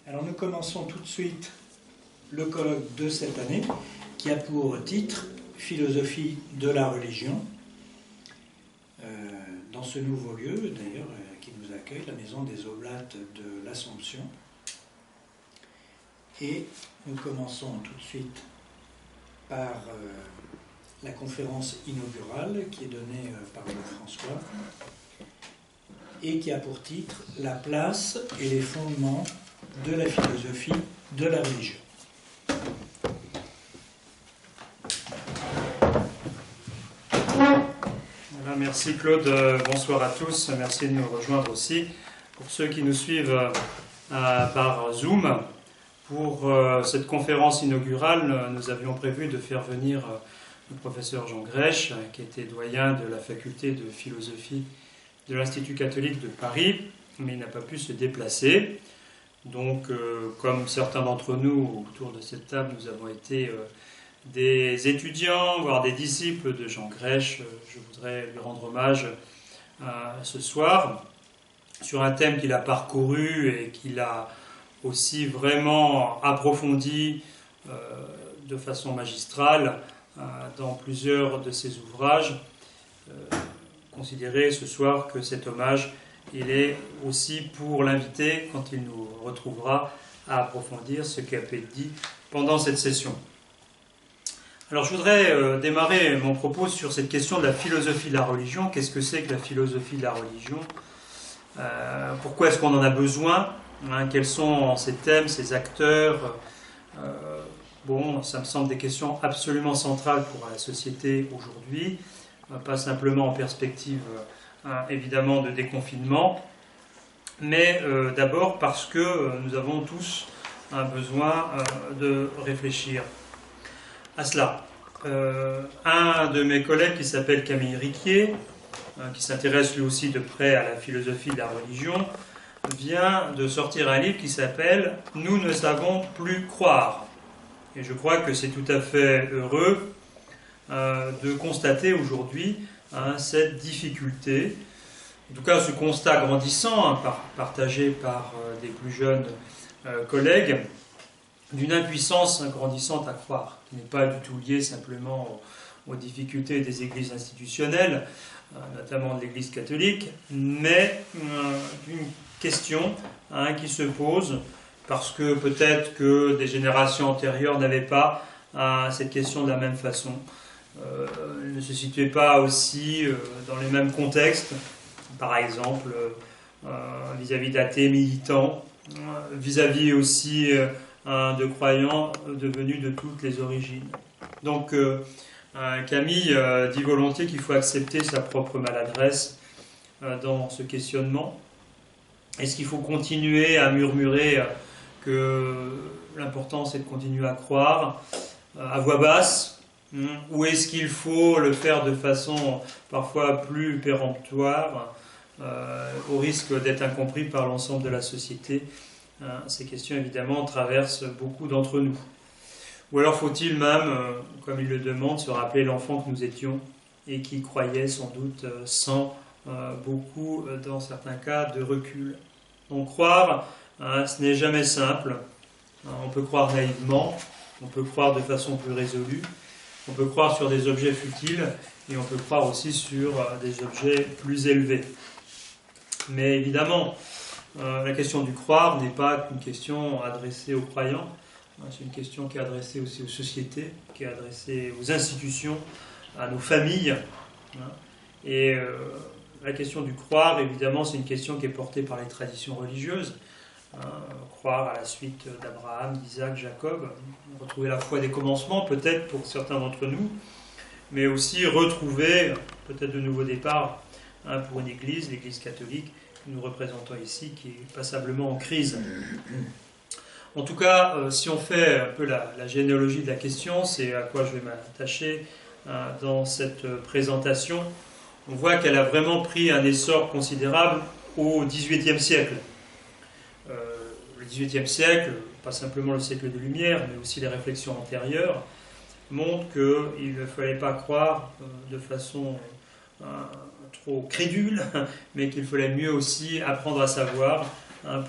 Alors nous commençons tout de suite le colloque de cette année qui a pour titre « Philosophie de la religion ». Dans ce nouveau lieu, d'ailleurs, qui nous accueille, la Maison des Oblates de l'Assomption. Et nous commençons tout de suite par la conférence inaugurale qui est donnée par le François et qui a pour titre « La place et les fondements de la philosophie de la religion ». Voilà, merci Claude, bonsoir à tous, merci de nous rejoindre aussi. Pour ceux qui nous suivent par Zoom, pour cette conférence inaugurale, nous avions prévu de faire venir le professeur Jean Grèche, qui était doyen de la faculté de philosophie de l'Institut catholique de Paris, mais il n'a pas pu se déplacer. Donc, comme certains d'entre nous autour de cette table, nous avons été des étudiants, voire des disciples de Jean Grèche, je voudrais lui rendre hommage ce soir, sur un thème qu'il a parcouru et qu'il a aussi vraiment approfondi de façon magistrale dans plusieurs de ses ouvrages. Considérez ce soir que cet hommage, il est aussi pour l'invité quand il nous retrouvera à approfondir ce qui a été dit pendant cette session. Alors je voudrais démarrer mon propos sur cette question de la philosophie de la religion. Qu'est-ce que c'est que la philosophie de la religion ? Pourquoi est-ce qu'on en a besoin ? Quels sont ces thèmes, ces acteurs ? Bon, ça me semble des questions absolument centrales pour la société aujourd'hui, pas simplement en perspective évidemment de déconfinement, mais d'abord parce que nous avons tous un besoin de réfléchir à cela. Un de mes collègues qui s'appelle Camille Riquier, qui s'intéresse lui aussi de près à la philosophie de la religion, vient de sortir un livre qui s'appelle « Nous ne savons plus croire ». Et je crois que c'est tout à fait heureux de constater aujourd'hui cette difficulté, en tout cas ce constat grandissant, partagé par des plus jeunes collègues, d'une impuissance grandissante à croire, qui n'est pas du tout liée simplement aux difficultés des églises institutionnelles, notamment de l'Église catholique, mais d'une question qui se pose parce que peut-être que des générations antérieures n'avaient pas cette question de la même façon, ne se situaient pas aussi dans les mêmes contextes, par exemple vis-à-vis d'athées militants, vis-à-vis aussi de croyants devenus de toutes les origines. Donc Camille dit volontiers qu'il faut accepter sa propre maladresse dans ce questionnement. Est-ce qu'il faut continuer à murmurer que l'important c'est de continuer à croire à voix basse, ou est-ce qu'il faut le faire de façon parfois plus péremptoire au risque d'être incompris par l'ensemble de la société? Ces questions évidemment traversent beaucoup d'entre nous. Ou alors faut-il même, comme il le demande, se rappeler l'enfant que nous étions et qui croyait sans doute sans beaucoup, dans certains cas, de recul. Donc croire, ce n'est jamais simple. On peut croire naïvement, on peut croire de façon plus résolue, on peut croire sur des objets futiles et on peut croire aussi sur des objets plus élevés. Mais évidemment, la question du croire n'est pas une question adressée aux croyants, c'est une question qui est adressée aussi aux sociétés, qui est adressée aux institutions, à nos familles. Et la question du croire, évidemment, c'est une question qui est portée par les traditions religieuses. Croire à la suite d'Abraham, d'Isaac, Jacob, retrouver la foi des commencements, peut-être pour certains d'entre nous, mais aussi retrouver peut-être de nouveaux départs pour une église, l'Église catholique, que nous représentons ici, qui est passablement en crise. En tout cas, si on fait un peu la généalogie de la question, c'est à quoi je vais m'attacher dans cette présentation, on voit qu'elle a vraiment pris un essor considérable au XVIIIe siècle. Le XVIIIe siècle, pas simplement le siècle des Lumières, mais aussi les réflexions antérieures, montrent qu'il ne fallait pas croire de façon trop crédule, mais qu'il fallait mieux aussi apprendre à savoir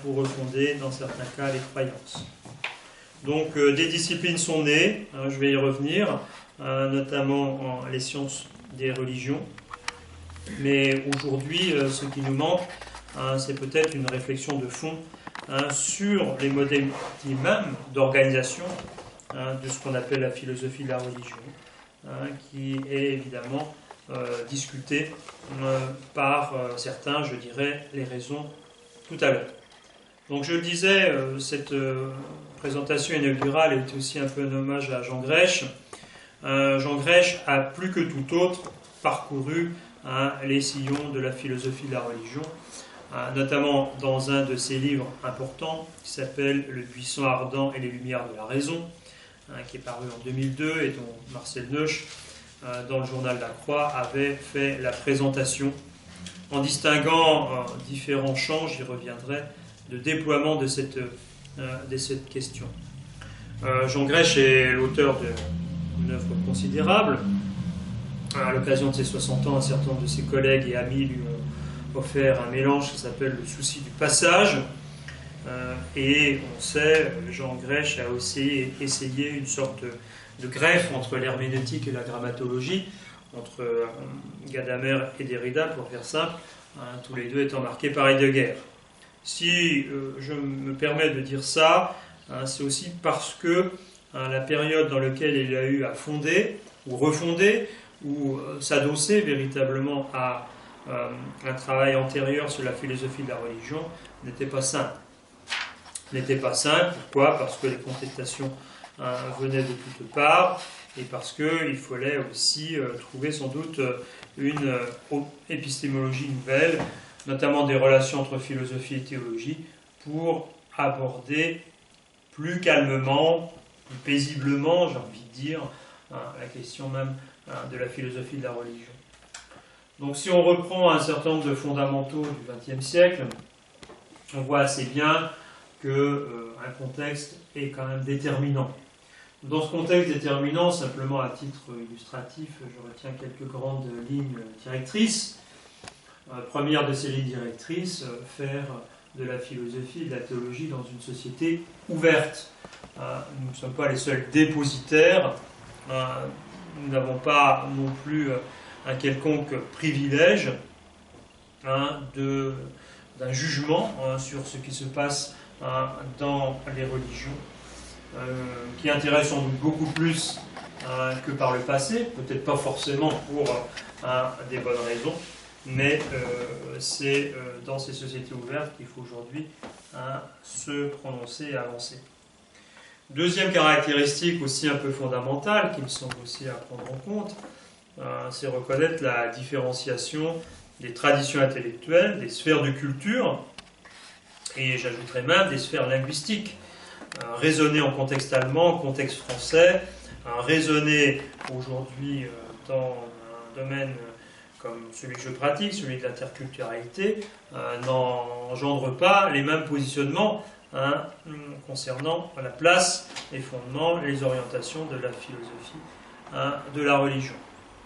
pour refonder, dans certains cas, les croyances. Donc, des disciplines sont nées, je vais y revenir, notamment les sciences des religions. Mais aujourd'hui, ce qui nous manque, c'est peut-être une réflexion de fond sur les modèles même d'organisation de ce qu'on appelle la philosophie de la religion, qui est évidemment discutée par certains, je dirais, les raisons tout à l'heure. Donc je le disais, cette présentation inaugurale est aussi un peu un hommage à Jean Grèche. Jean Grèche a plus que tout autre parcouru les sillons de la philosophie de la religion, notamment dans un de ses livres importants qui s'appelle « Le buisson ardent et les lumières de la raison », qui est paru en 2002 et dont Marcel Neusch, dans le journal La Croix, avait fait la présentation en distinguant différents champs, j'y reviendrai, de déploiement de cette question. Jean Grèche est l'auteur d'une œuvre considérable. À l'occasion de ses 60 ans, un certain nombre de ses collègues et amis lui ont offert un mélange qui s'appelle le souci du passage. Et on sait, Jean Grèche a aussi essayé une sorte de greffe entre l'herméneutique et la grammatologie, entre Gadamer et Derrida, pour faire simple, tous les deux étant marqués par Heidegger. Si je me permets de dire ça, c'est aussi parce que la période dans laquelle il a eu à fonder ou refonder ou s'adosser véritablement à un travail antérieur sur la philosophie de la religion n'était pas simple. Pourquoi ? Parce que les contestations venaient de toutes parts et parce qu'il fallait aussi trouver sans doute une épistémologie nouvelle, notamment des relations entre philosophie et théologie, pour aborder plus calmement, plus paisiblement, j'ai envie de dire, la question même de la philosophie de la religion. Donc si on reprend un certain nombre de fondamentaux du XXe siècle, on voit assez bien qu'un contexte est quand même déterminant. Dans ce contexte déterminant, simplement à titre illustratif, je retiens quelques grandes lignes directrices. Première de ces lignes directrices, faire de la philosophie et de la théologie dans une société ouverte. Nous ne sommes pas les seuls dépositaires, nous n'avons pas non plus un quelconque privilège d'un jugement sur ce qui se passe dans les religions, qui intéresse sans doute beaucoup plus que par le passé, peut-être pas forcément pour des bonnes raisons, mais c'est dans ces sociétés ouvertes qu'il faut aujourd'hui se prononcer et avancer. Deuxième caractéristique aussi un peu fondamentale, qui me semble aussi à prendre en compte, c'est reconnaître la différenciation des traditions intellectuelles, des sphères de culture, et j'ajouterais même des sphères linguistiques. Raisonner en contexte allemand, en contexte français, raisonner aujourd'hui dans un domaine comme celui que je pratique, celui de l'interculturalité, n'engendre pas les mêmes positionnements concernant la place, les fondements, les orientations de la philosophie de la religion.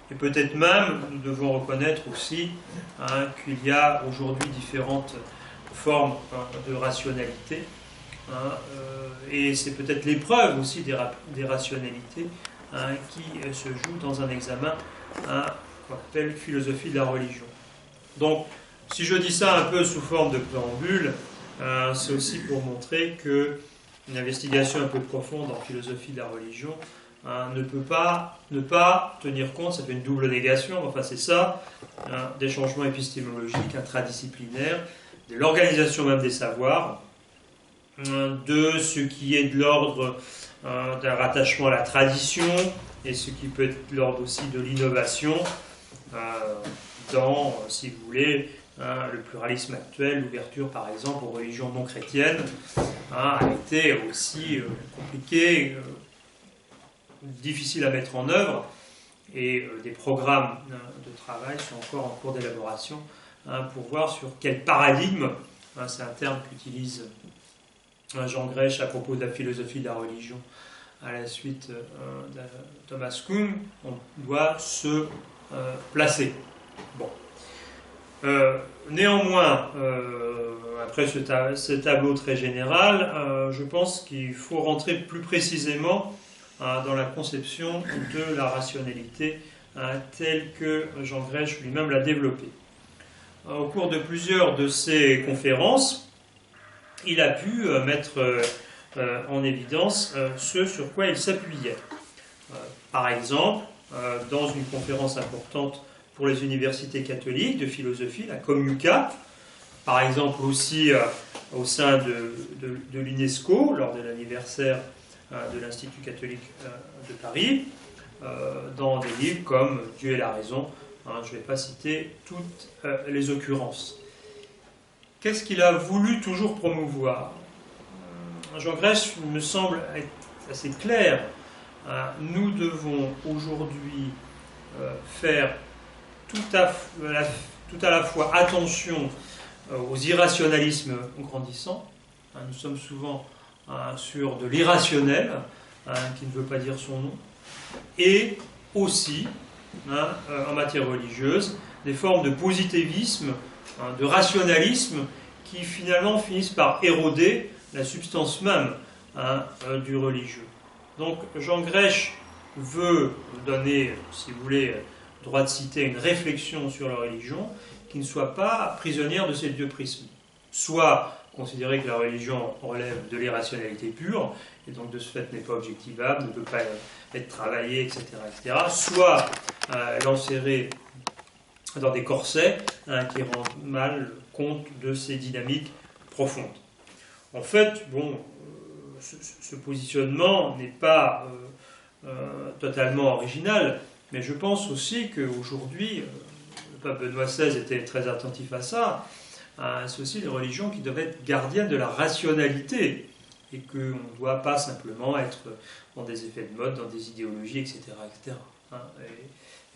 Et peut-être même, nous devons reconnaître aussi qu'il y a aujourd'hui différentes formes de rationalité, et c'est peut-être l'épreuve aussi des rationalités qui se joue dans un examen qu'on appelle philosophie de la religion. Donc, si je dis ça un peu sous forme de préambule, c'est aussi pour montrer qu'une investigation un peu profonde en philosophie de la religion ne peut pas ne pas tenir compte, ça fait une double négation, enfin c'est ça, des changements épistémologiques, intradisciplinaires, de l'organisation même des savoirs, de ce qui est de l'ordre d'un rattachement à la tradition et ce qui peut être de l'ordre aussi de l'innovation dans, si vous voulez, le pluralisme actuel, l'ouverture par exemple aux religions non chrétiennes a été aussi compliqué, difficile à mettre en œuvre, et des programmes de travail sont encore en cours d'élaboration pour voir sur quel paradigme, c'est un terme qu'utilise Jean Grèche à propos de la philosophie de la religion à la suite de Thomas Kuhn, on doit se placer. Bon. Néanmoins, après ce tableau très général, je pense qu'il faut rentrer plus précisément dans la conception de la rationalité telle que Jean Grech lui-même l'a développée. Au cours de plusieurs de ses conférences, il a pu mettre en évidence ce sur quoi il s'appuyait. Par exemple, dans une conférence importante pour les universités catholiques de philosophie, la Commucat, par exemple aussi au sein de l'UNESCO, lors de l'anniversaire de l'Institut catholique de Paris, dans des livres comme Dieu et la raison. Je ne vais pas citer toutes les occurrences. Qu'est-ce qu'il a voulu toujours promouvoir ? Jean Grech me semble être assez clair. Nous devons aujourd'hui faire tout à la fois attention aux irrationalismes grandissants. Nous sommes souvent sur de l'irrationnel, qui ne veut pas dire son nom, et aussi, en matière religieuse, des formes de positivisme, de rationalisme, qui finalement finissent par éroder la substance même du religieux. Donc Jean Grech veut donner, si vous voulez, droit de citer, une réflexion sur la religion qui ne soit pas prisonnière de ces deux prismes. Soit considérer que la religion relève de l'irrationalité pure, et donc de ce fait n'est pas objectivable, ne peut pas être travaillée, etc. Soit l'enserrer dans des corsets qui rendent mal compte de ces dynamiques profondes. En fait, ce positionnement n'est pas totalement original, mais je pense aussi qu'aujourd'hui, le pape Benoît XVI était très attentif à ça, c'est aussi les religions qui doivent être gardiennes de la rationalité, et qu'on ne doit pas simplement être dans des effets de mode, dans des idéologies, etc.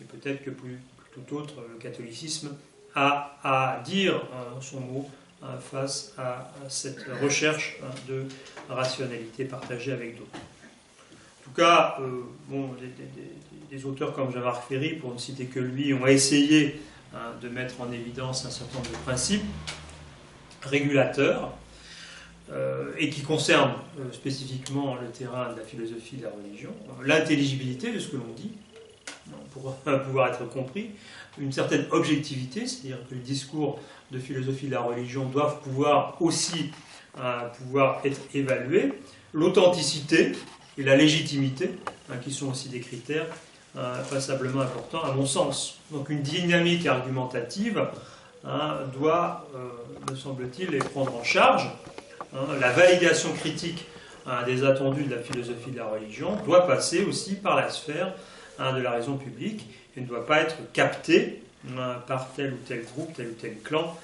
Et peut-être que plus tout autre, le catholicisme a à dire son mot face à cette recherche de rationalité partagée avec d'autres. En tout cas, des auteurs comme Jean-Marc Ferry, pour ne citer que lui, ont essayé de mettre en évidence un certain nombre de principes régulateurs et qui concernent spécifiquement le terrain de la philosophie de la religion, l'intelligibilité de ce que l'on dit, pour pouvoir être compris, une certaine objectivité, c'est-à-dire que le discours de philosophie de la religion doivent pouvoir aussi pouvoir être évalués, l'authenticité et la légitimité, qui sont aussi des critères passablement importants à mon sens. Donc une dynamique argumentative doit, me semble-t-il, les prendre en charge. La validation critique des attendus de la philosophie de la religion doit passer aussi par la sphère de la raison publique et ne doit pas être captée par tel ou tel groupe, tel ou tel clan,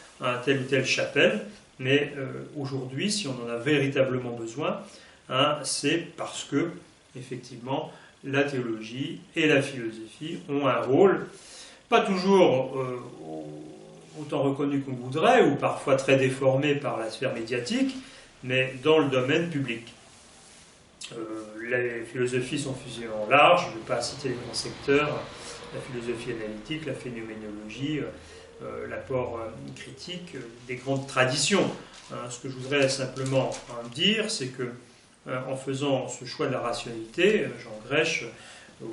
telle ou telle chapelle. Mais aujourd'hui, si on en a véritablement besoin, c'est parce que, effectivement, la théologie et la philosophie ont un rôle, pas toujours autant reconnu qu'on voudrait, ou parfois très déformé par la sphère médiatique, mais dans le domaine public. Les philosophies sont fusément larges, je ne vais pas citer les grands secteurs, la philosophie analytique, la phénoménologie, l'apport critique, des grandes traditions. Ce que je voudrais simplement dire, c'est que en faisant ce choix de la rationalité, Jean Grech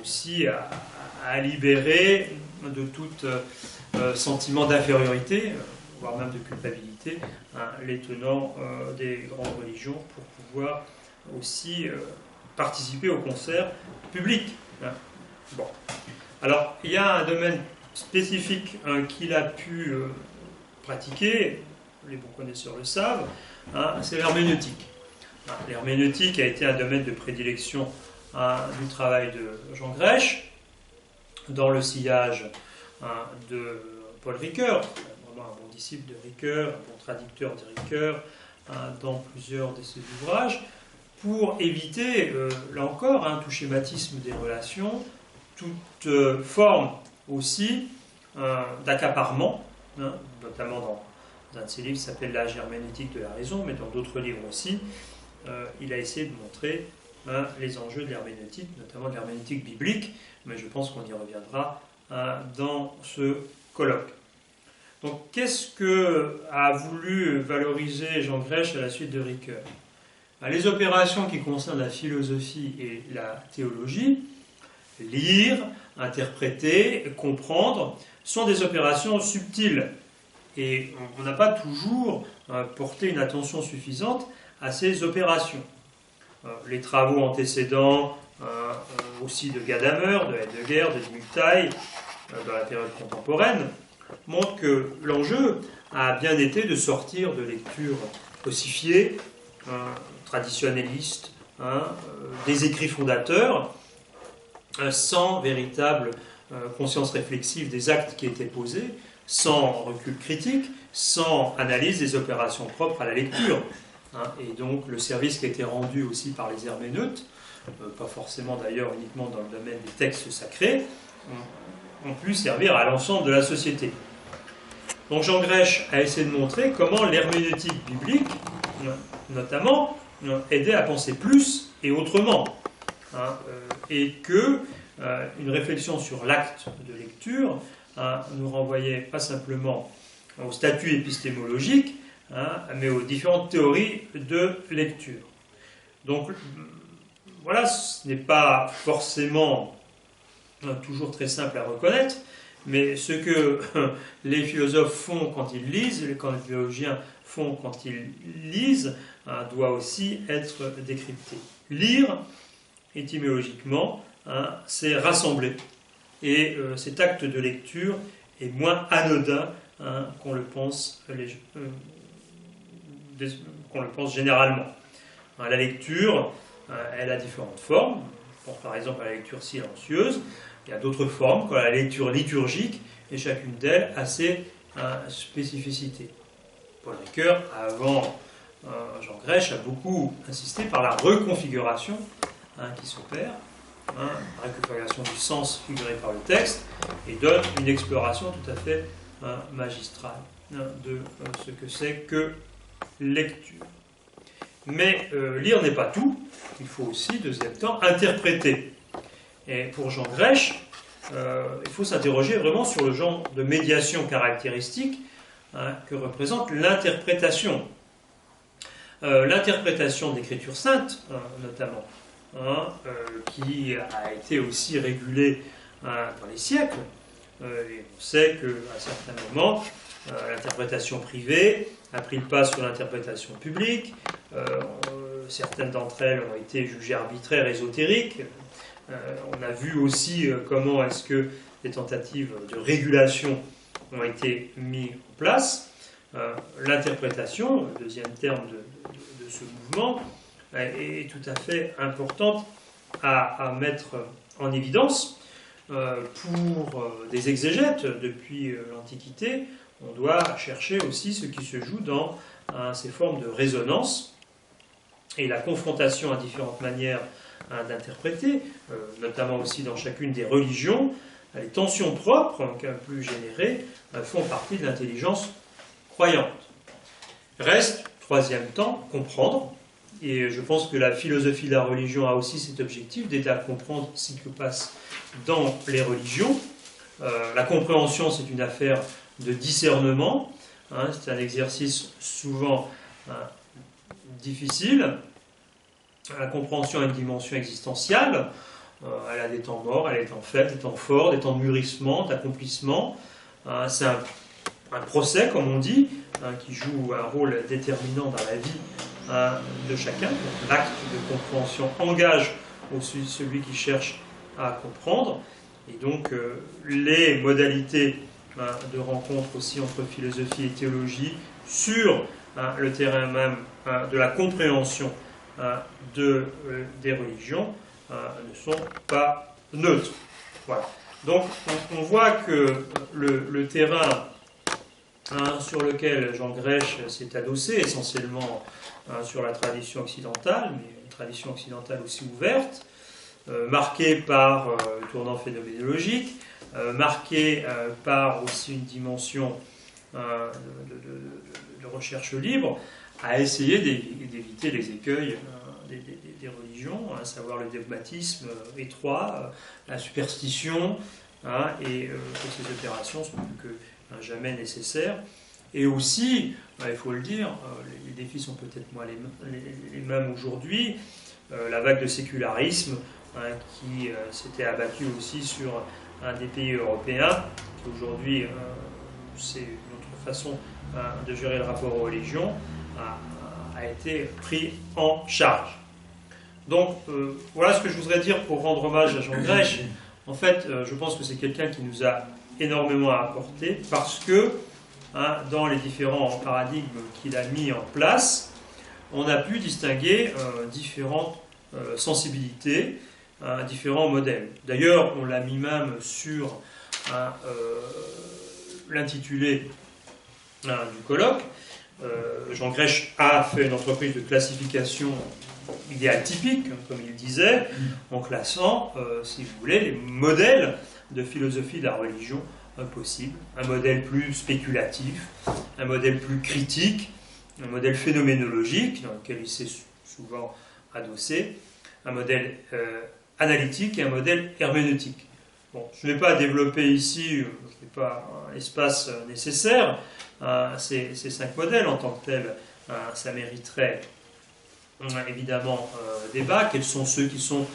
aussi a libéré de tout sentiment d'infériorité, voire même de culpabilité, les tenants des grandes religions pour pouvoir aussi participer au concert public. Bon. Alors, il y a un domaine spécifique qu'il a pu pratiquer, les bons connaisseurs le savent, c'est l'herméneutique. L'herméneutique a été un domaine de prédilection du travail de Jean Grech, dans le sillage de Paul Ricoeur, vraiment un bon disciple de Ricoeur, un bon traducteur de Ricoeur, dans plusieurs de ses ouvrages, pour éviter, là encore, tout schématisme des relations, toute forme aussi d'accaparement, notamment dans un de ses livres qui s'appelle L'âge herméneutique de la raison, mais dans d'autres livres aussi, il a essayé de montrer les enjeux de l'herméneutique, notamment de l'herméneutique biblique, mais je pense qu'on y reviendra dans ce colloque. Donc, qu'est-ce que a voulu valoriser Jean Grech à la suite de Ricoeur? Les opérations qui concernent la philosophie et la théologie, lire, interpréter, comprendre, sont des opérations subtiles. Et on n'a pas toujours porté une attention suffisante à ces opérations. Les travaux antécédents, aussi de Gadamer, de Heidegger, de Dimuktai, dans la période contemporaine, montrent que l'enjeu a bien été de sortir de lectures ossifiées, traditionnalistes, des écrits fondateurs, sans véritable conscience réflexive des actes qui étaient posés, sans recul critique, sans analyse des opérations propres à la lecture. Et donc le service qui a été rendu aussi par les herméneutes, pas forcément d'ailleurs uniquement dans le domaine des textes sacrés, ont pu servir à l'ensemble de la société. Donc Jean Grech a essayé de montrer comment l'herméneutique biblique, notamment, aidait à penser plus et autrement. Et que une réflexion sur l'acte de lecture nous renvoyait pas simplement au statut épistémologique, mais aux différentes théories de lecture. Donc voilà, ce n'est pas forcément toujours très simple à reconnaître, mais ce que les philosophes font quand ils lisent, quand les théologiens font quand ils lisent, doit aussi être décrypté. Lire, étymologiquement, c'est rassembler. Et cet acte de lecture est moins anodin qu'on le pense généralement. La lecture, elle a différentes formes. Je pense par exemple à la lecture silencieuse. Il y a d'autres formes, comme la lecture liturgique, et chacune d'elles a ses spécificités. Paul Ricoeur, avant Jean Grech, a beaucoup insisté par la reconfiguration qui s'opère, la reconfiguration du sens figuré par le texte, et donne une exploration tout à fait magistrale de ce que c'est que lecture. Mais lire n'est pas tout, il faut aussi, deuxième temps, interpréter. Et pour Jean Grech, il faut s'interroger vraiment sur le genre de médiation caractéristique que représente l'interprétation. L'interprétation de l'Écriture sainte, notamment, qui a été aussi régulée dans les siècles. Et on sait qu'à certains moments, l'interprétation privée a pris le pas sur l'interprétation publique. Certaines d'entre elles ont été jugées arbitraires, ésotériques. On a vu aussi comment est-ce que des tentatives de régulation ont été mises en place. L'interprétation, le deuxième terme de ce mouvement, est tout à fait importante à mettre en évidence. Pour des exégètes depuis l'Antiquité, on doit chercher aussi ce qui se joue dans ces formes de résonance et la confrontation à différentes manières d'interpréter, notamment aussi dans chacune des religions. Les tensions propres, qu'un plus générées, font partie de l'intelligence croyante. Reste, troisième temps, comprendre. Et je pense que la philosophie de la religion a aussi cet objectif d'aider à comprendre ce qui se passe dans les religions. La compréhension, c'est une affaire de discernement. C'est un exercice souvent difficile. La compréhension a une dimension existentielle. Elle a des temps morts, elle a des temps faibles, des temps forts, des temps de mûrissement, d'accomplissement. C'est un procès, comme on dit, qui joue un rôle déterminant dans la vie de chacun. Donc, l'acte de compréhension engage aussi celui qui cherche à comprendre. Et donc, les modalités de rencontre aussi entre philosophie et théologie sur le terrain même de la compréhension des religions ne sont pas neutres. Voilà. Donc, on voit que le terrain sur lequel Jean Grech s'est adossé, essentiellement sur la tradition occidentale, mais une tradition occidentale aussi ouverte, marquée par le tournant phénoménologique, marquée par aussi une dimension de recherche libre, a essayé d'éviter les écueils des religions, à savoir le dogmatisme étroit, la superstition, et que ces opérations sont plus que jamais nécessaire. Et aussi, il faut le dire, les défis sont peut-être moins les mêmes aujourd'hui. La vague de sécularisme qui s'était abattue aussi sur un des pays européens, qui aujourd'hui, c'est notre façon de gérer le rapport aux religions, a été pris en charge. Donc voilà ce que je voudrais dire pour rendre hommage à Jean Grech. En fait, je pense que c'est quelqu'un qui nous a énormément apporté parce que dans les différents paradigmes qu'il a mis en place, on a pu distinguer différentes sensibilités, différents modèles. D'ailleurs, on l'a mis même sur l'intitulé du colloque. Jean Grech a fait une entreprise de classification idéale typique, comme il disait, en classant, si vous voulez, les modèles de philosophie de la religion possible. Un modèle plus spéculatif, un modèle plus critique, un modèle phénoménologique, dans lequel il s'est souvent adossé, un modèle analytique et un modèle herméneutique. Bon, je ne vais pas développer ici, je n'ai pas l'espace nécessaire, ces 5 modèles en tant que tels, ça mériterait évidemment débat. Quels sont ceux qui sont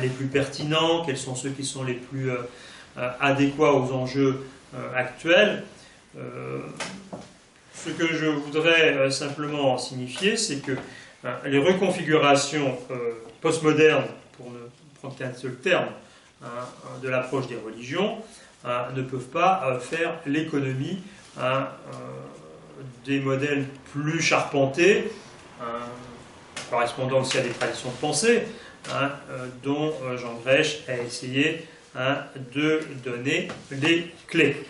les plus pertinents, quels sont ceux qui sont les plus adéquats aux enjeux actuels. Ce que je voudrais simplement signifier, c'est que les reconfigurations postmodernes, pour ne prendre qu'un seul terme, de l'approche des religions, ne peuvent pas faire l'économie des modèles plus charpentés, correspondant aussi à des traditions de pensée, dont Jean Grech a essayé de donner les clés.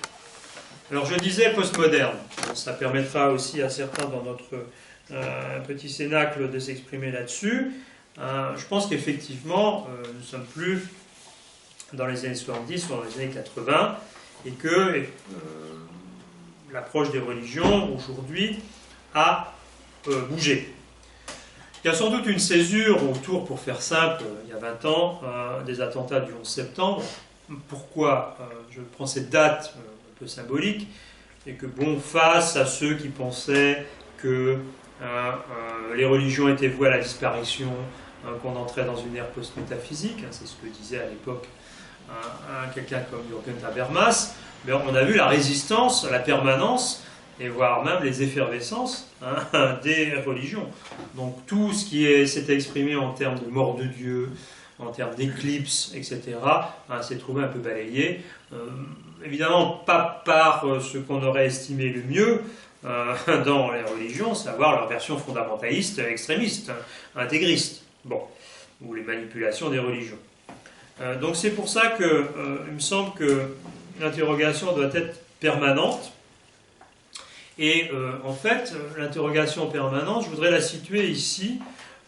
Alors je disais postmoderne, ça permettra aussi à certains dans notre petit cénacle de s'exprimer là-dessus. Je pense qu'effectivement, nous ne sommes plus dans les années 70 ou dans les années 80, et que l'approche des religions aujourd'hui a bougé. Il y a sans doute une césure autour, pour faire simple, il y a 20 ans, des attentats du 11 septembre. Pourquoi je prends cette date un peu symbolique? Et que, bon, face à ceux qui pensaient que les religions étaient vouées à la disparition, qu'on entrait dans une ère post-métaphysique, c'est ce que disait à l'époque quelqu'un comme Jürgen Habermas, mais on a vu la résistance, la permanence, et voire même les effervescences des religions. Donc tout ce qui s'était exprimé en termes de mort de Dieu, en termes d'éclipse, etc., s'est trouvé un peu balayé. Évidemment, pas par ce qu'on aurait estimé le mieux dans les religions, savoir leur version fondamentaliste, extrémiste, intégriste, bon, ou les manipulations des religions. Donc c'est pour ça que il me semble que l'interrogation doit être permanente. Et en fait, l'interrogation permanente, je voudrais la situer ici,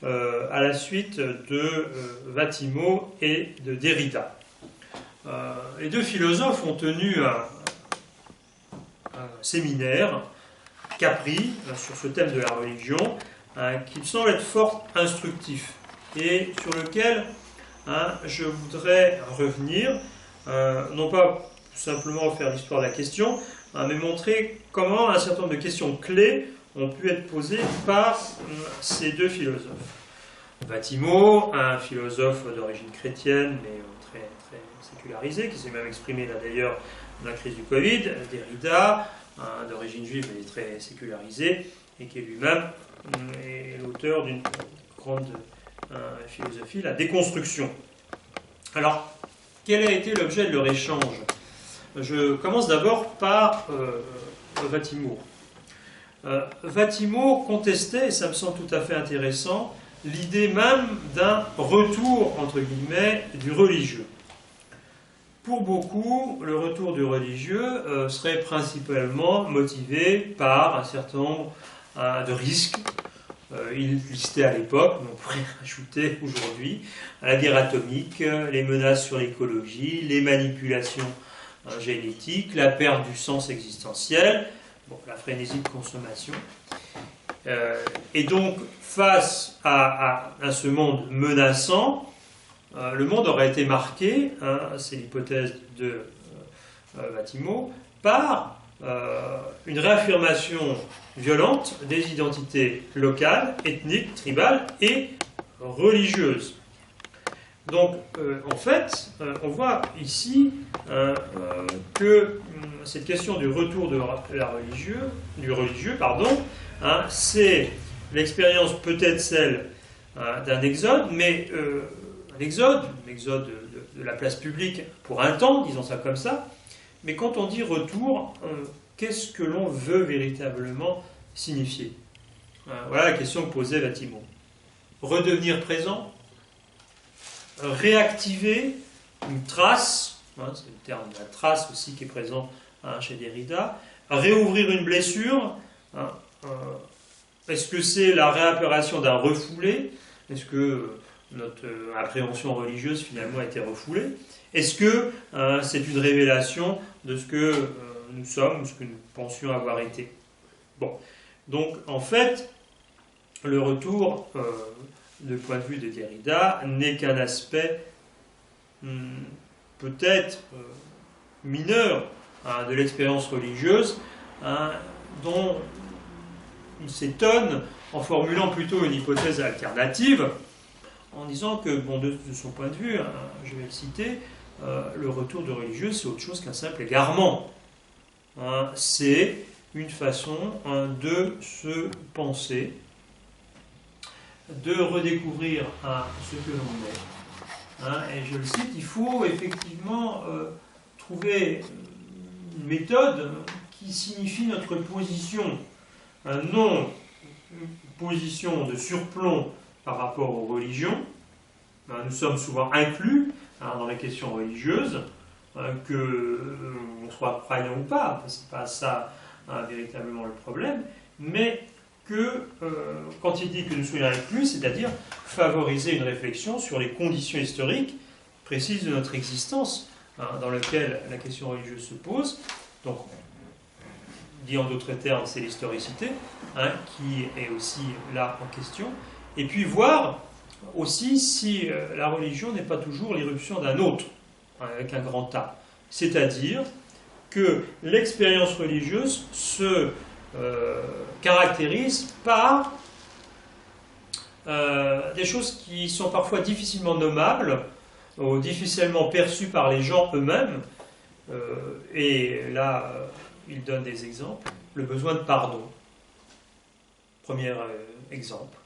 à la suite de Vatimo et de Derrida. Les deux philosophes ont tenu un séminaire, Capri, sur ce thème de la religion, qui me semble être fort instructif, et sur lequel je voudrais revenir, non pas simplement faire l'histoire de la question, mais montrer comment un certain nombre de questions clés ont pu être posées par ces deux philosophes. Vatimo, un philosophe d'origine chrétienne, mais très, très sécularisé, qui s'est même exprimé là d'ailleurs dans la crise du Covid. Derrida, d'origine juive, mais très sécularisé, et qui est lui-même l'auteur d'une grande philosophie, la déconstruction. Alors, quel a été l'objet de leur échange? Je commence d'abord par Vatimo. Vatimo contestait, et ça me semble tout à fait intéressant, l'idée même d'un retour, entre guillemets, du religieux. Pour beaucoup, le retour du religieux serait principalement motivé par un certain nombre de risques. Il listait à l'époque, mais on pourrait ajouter aujourd'hui, la guerre atomique, les menaces sur l'écologie, les manipulations génétiques, la perte du sens existentiel, bon, la frénésie de consommation. Et donc, face à ce monde menaçant, le monde aurait été marqué, c'est l'hypothèse de Vatimo, par une réaffirmation violente des identités locales, ethniques, tribales et religieuses. Donc, en fait, on voit ici que cette question du retour du religieux, c'est l'expérience peut-être celle d'un exode, mais un exode de la place publique pour un temps, disons ça comme ça. Mais quand on dit retour, qu'est-ce que l'on veut véritablement signifier? Voilà la question que posait Vatimo. Redevenir présent, réactiver une trace, c'est le terme de la trace aussi qui est présent chez Derrida, réouvrir une blessure, est-ce que c'est la réapparition d'un refoulé? Est-ce que notre appréhension religieuse finalement a été refoulée? Est-ce que c'est une révélation de ce que nous sommes, ou ce que nous pensions avoir été? Bon, donc en fait, le retour, du point de vue de Derrida, n'est qu'un aspect peut-être mineur de l'expérience religieuse, dont il s'étonne en formulant plutôt une hypothèse alternative, en disant que, bon, de son point de vue, je vais le citer, le retour de religieux, c'est autre chose qu'un simple égarement. C'est une façon de se penser, de redécouvrir ce que l'on est. Et je le cite, il faut effectivement trouver une méthode qui signifie notre position, non une position de surplomb par rapport aux religions. Nous sommes souvent inclus dans les questions religieuses, que on soit croyant ou pas, c'est pas ça véritablement le problème, mais que quand il dit que nous soyons inclus, c'est-à-dire favoriser une réflexion sur les conditions historiques précises de notre existence, dans lesquelles la question religieuse se pose. Donc, dit en d'autres termes, c'est l'historicité qui est aussi là en question. Et puis voir aussi si la religion n'est pas toujours l'irruption d'un autre, avec un grand A. C'est-à-dire que l'expérience religieuse se caractérise par des choses qui sont parfois difficilement nommables, ou difficilement perçues par les gens eux-mêmes. Et là, il donne des exemples. Le besoin de pardon. Premier exemple.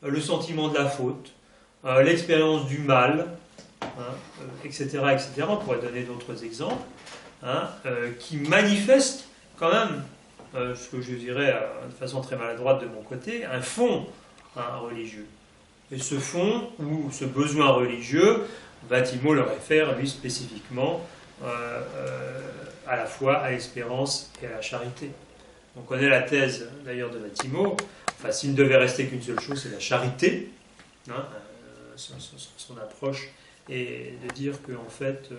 Le sentiment de la faute. L'expérience du mal. Etc., etc. On pourrait donner d'autres exemples. Qui manifestent quand même, ce que je dirais de façon très maladroite de mon côté, un fond religieux. Et ce fond, ou ce besoin religieux, Vatimo le réfère, lui, spécifiquement, à la fois à l'espérance et à la charité. On connaît la thèse, d'ailleurs, de Vatimo. Enfin, s'il ne devait rester qu'une seule chose, c'est la charité. Son approche est de dire que, en fait,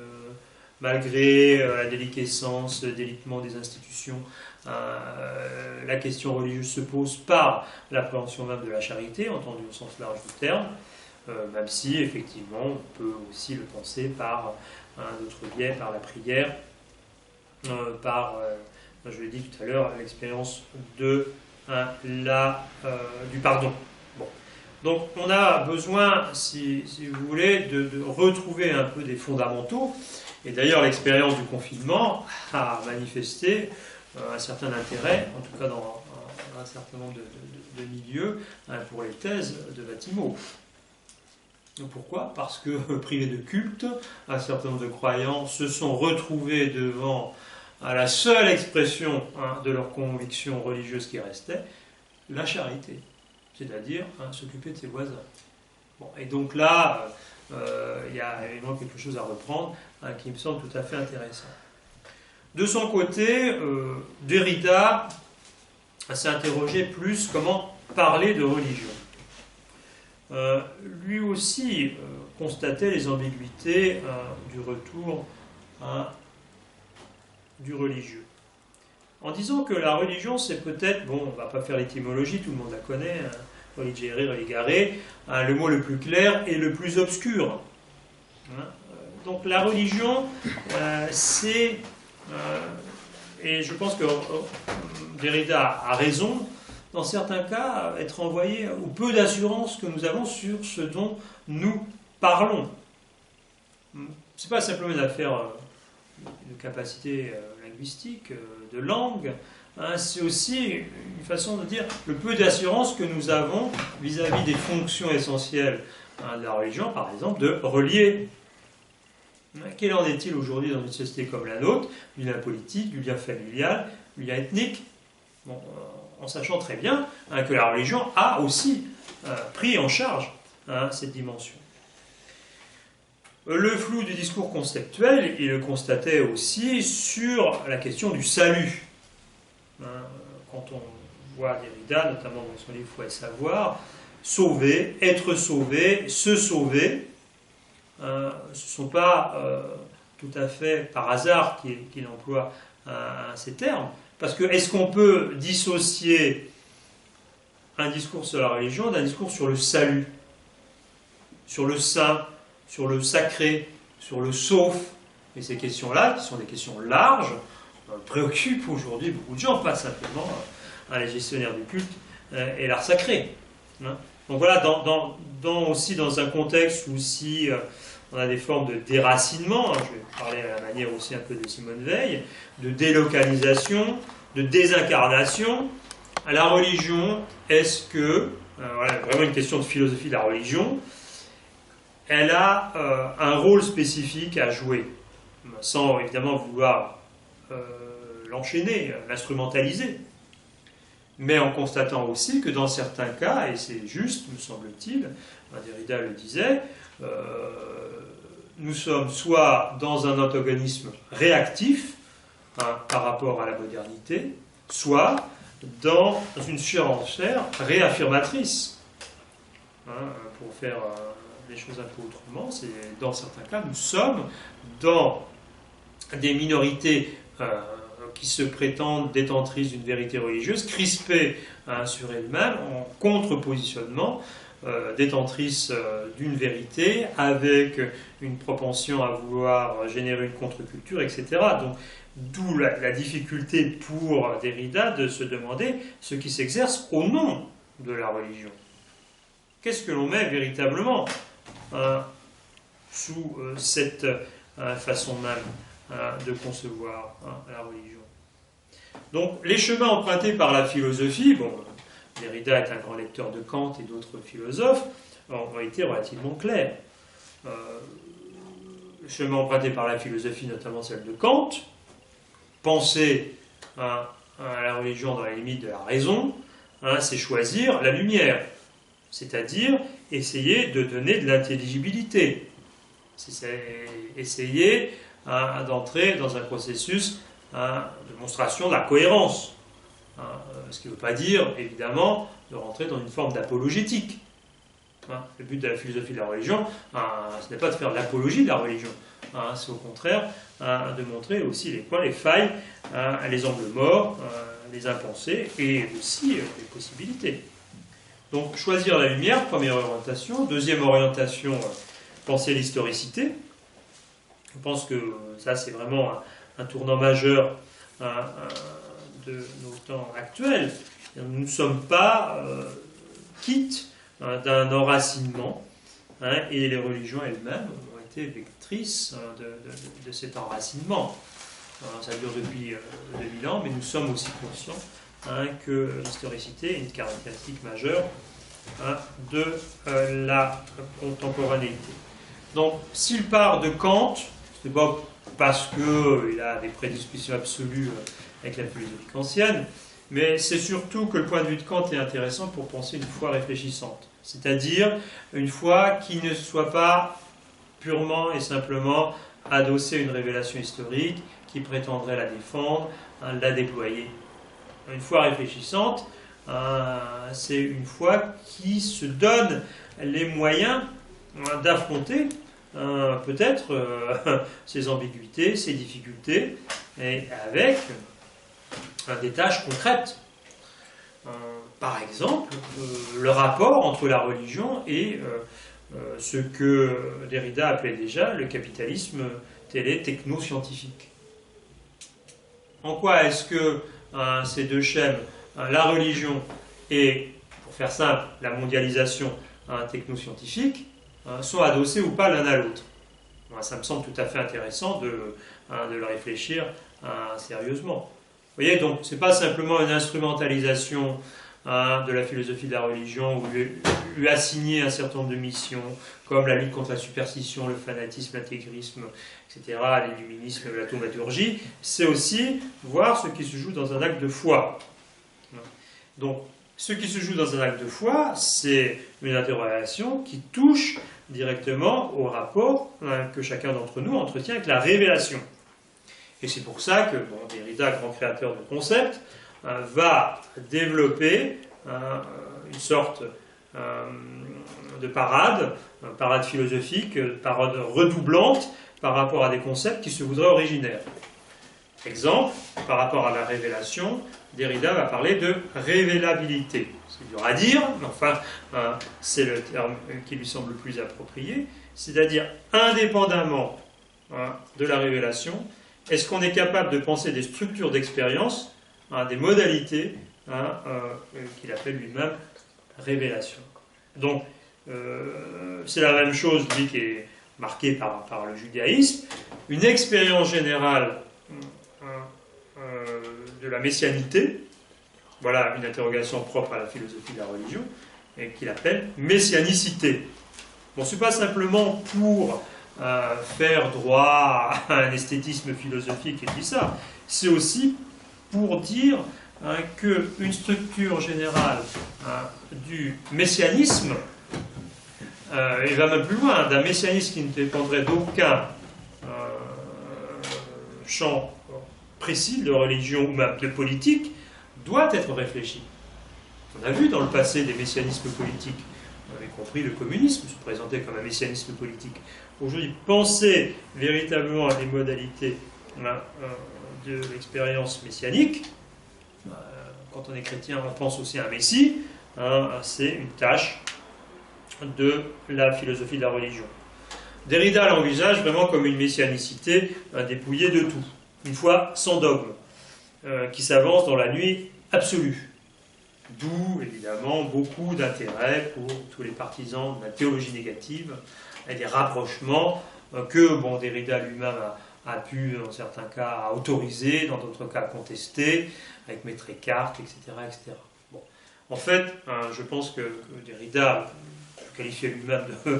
malgré la déliquescence, le délitement des institutions, la question religieuse se pose par l'appréhension même de la charité, entendue au sens large du terme, même si, effectivement, on peut aussi le penser par d'autres biais, par la prière, par, je l'ai dit tout à l'heure, l'expérience de, du pardon. Bon. Donc, on a besoin, si vous voulez, de retrouver un peu des fondamentaux. Et d'ailleurs, l'expérience du confinement a manifesté un certain intérêt, en tout cas dans un certain nombre de milieux, pour les thèses de Vatimo. Pourquoi? Parce que, privés de culte, un certain nombre de croyants se sont retrouvés devant la seule expression de leur conviction religieuse qui restait, la charité, c'est-à-dire s'occuper de ses voisins. Bon, et donc là, il y a évidemment quelque chose à reprendre qui me semble tout à fait intéressant. De son côté, Derrida s'est interrogé plus comment parler de religion. Lui aussi constatait les ambiguïtés du retour du religieux. En disant que la religion, c'est peut-être, bon, on ne va pas faire l'étymologie, tout le monde la connaît, religere, religare, le mot le plus clair et le plus obscur. Donc la religion, c'est et je pense que Derrida a raison, dans certains cas, être envoyé au peu d'assurance que nous avons sur ce dont nous parlons. Ce n'est pas simplement une affaire de capacité linguistique, de langue, hein, c'est aussi une façon de dire le peu d'assurance que nous avons vis-à-vis des fonctions essentielles de la religion, par exemple, de relier. Quel en est-il aujourd'hui dans une société comme la nôtre, du lien politique, du lien familial, du lien ethnique, bon, en sachant très bien que la religion a aussi pris en charge cette dimension. Le flou du discours conceptuel, il le constatait aussi sur la question du salut. Quand on voit Derrida, notamment dans son livre « Foi et savoir », sauver, être sauvé, se sauver, ce ne sont pas tout à fait par hasard qu'il emploie ces termes, parce que est-ce qu'on peut dissocier un discours sur la religion d'un discours sur le salut, sur le saint, sur le sacré, sur le sauf? Et ces questions-là, qui sont des questions larges, préoccupent aujourd'hui beaucoup de gens, pas simplement les gestionnaires du culte et l'art sacré. Donc voilà, aussi dans un contexte où si on a des formes de déracinement, je vais parler à la manière aussi un peu de Simone Veil, de délocalisation, de désincarnation, la religion, est-ce que, voilà, vraiment une question de philosophie de la religion, elle a un rôle spécifique à jouer, sans évidemment vouloir l'enchaîner, l'instrumentaliser, mais en constatant aussi que dans certains cas, et c'est juste, me semble-t-il, Derrida le disait, nous sommes soit dans un antagonisme réactif par rapport à la modernité, soit dans une surenchère réaffirmatrice. Pour faire les choses un peu autrement, c'est dans certains cas, nous sommes dans des minorités qui se prétendent détentrices d'une vérité religieuse, crispées sur elles-mêmes, en contre-positionnement, détentrices d'une vérité, avec une propension à vouloir générer une contre-culture, etc. Donc, d'où la difficulté pour Derrida de se demander ce qui s'exerce au nom de la religion. Qu'est-ce que l'on met véritablement sous cette façon même de concevoir la religion? Donc, les chemins empruntés par la philosophie, bon, Derrida est un grand lecteur de Kant et d'autres philosophes, ont été relativement clairs. Les chemins empruntés par la philosophie, notamment celle de Kant, penser à la religion dans les limites de la raison, c'est choisir la lumière, c'est-à-dire essayer de donner de l'intelligibilité, c'est essayer d'entrer dans un processus de démonstration de la cohérence. Ce qui ne veut pas dire, évidemment, de rentrer dans une forme d'apologétique. Le but de la philosophie de la religion, ce n'est pas de faire de l'apologie de la religion, c'est au contraire de montrer aussi les points, les failles, les angles morts, les impensés et aussi les possibilités. Donc, choisir la lumière, première orientation. Deuxième orientation, penser l'historicité. Je pense que ça, c'est vraiment un tournant majeur de nos temps actuels. Nous ne sommes pas quittes d'un enracinement, et les religions elles-mêmes ont été vectrices de cet enracinement. Ça dure depuis 2000 ans, mais nous sommes aussi conscients que l'historicité est une caractéristique majeure de la contemporanéité. Donc, s'il part de Kant, ce n'est pas parce qu'il a des prédispositions absolues avec la philosophie kantienne, mais c'est surtout que le point de vue de Kant est intéressant pour penser une foi réfléchissante, c'est-à-dire une foi qui ne soit pas purement et simplement adossée à une révélation historique, qui prétendrait la défendre, la déployer. Une foi réfléchissante, c'est une foi qui se donne les moyens d'affronter peut-être ses ambiguïtés, ses difficultés, et avec des tâches concrètes. Par exemple, le rapport entre la religion et ce que Derrida appelait déjà le capitalisme techno-scientifique. En quoi est-ce que ces deux schèmes, la religion et, pour faire simple, la mondialisation technoscientifique, sont adossés ou pas l'un à l'autre? Ça me semble tout à fait intéressant de le réfléchir sérieusement. Vous voyez, donc ce n'est pas simplement une instrumentalisation de la philosophie de la religion ou lui assigner un certain nombre de missions comme la lutte contre la superstition, le fanatisme, l'intégrisme, etc., l'illuminisme, la thaumaturgie. C'est aussi voir ce qui se joue dans un acte de foi. Donc, ce qui se joue dans un acte de foi, c'est une interrogation qui touche directement au rapport que chacun d'entre nous entretient avec la révélation. Et c'est pour ça que Derrida, grand créateur de concepts, va développer une sorte de parade philosophique, parade redoublante par rapport à des concepts qui se voudraient originaires. Exemple, par rapport à la révélation, Derrida va parler de révélabilité. C'est dur à dire, mais enfin, c'est le terme qui lui semble le plus approprié. C'est-à-dire, indépendamment de la révélation, est-ce qu'on est capable de penser des structures d'expérience, des modalités, qu'il appelle lui-même révélation. Donc, c'est la même chose, lui, qui est marqué par le judaïsme. Une expérience générale de la messianité, voilà une interrogation propre à la philosophie de la religion, et qu'il appelle messianicité. Bon, ce n'est pas simplement pour faire droit à un esthétisme philosophique et tout ça, c'est aussi pour dire qu'une structure générale du messianisme, il va même plus loin, d'un messianisme qui ne dépendrait d'aucun champ précis de religion ou même de politique, doit être réfléchi. On a vu dans le passé des messianismes politiques, y compris le communisme se présentait comme un messianisme politique. Aujourd'hui, penser véritablement à des modalités de l'expérience messianique, quand on est chrétien, on pense aussi à un messie, c'est une tâche de la philosophie de la religion. Derrida l'envisage vraiment comme une messianicité dépouillée de tout, une foi sans dogme, qui s'avance dans la nuit absolue. D'où, évidemment, beaucoup d'intérêt pour tous les partisans de la théologie négative et des rapprochements que Derrida lui-même a pu, dans certains cas, autoriser, dans d'autres cas, contester, avec Maître Eckhart, etc. etc. Bon. En fait, je pense que Derrida se qualifiait lui-même de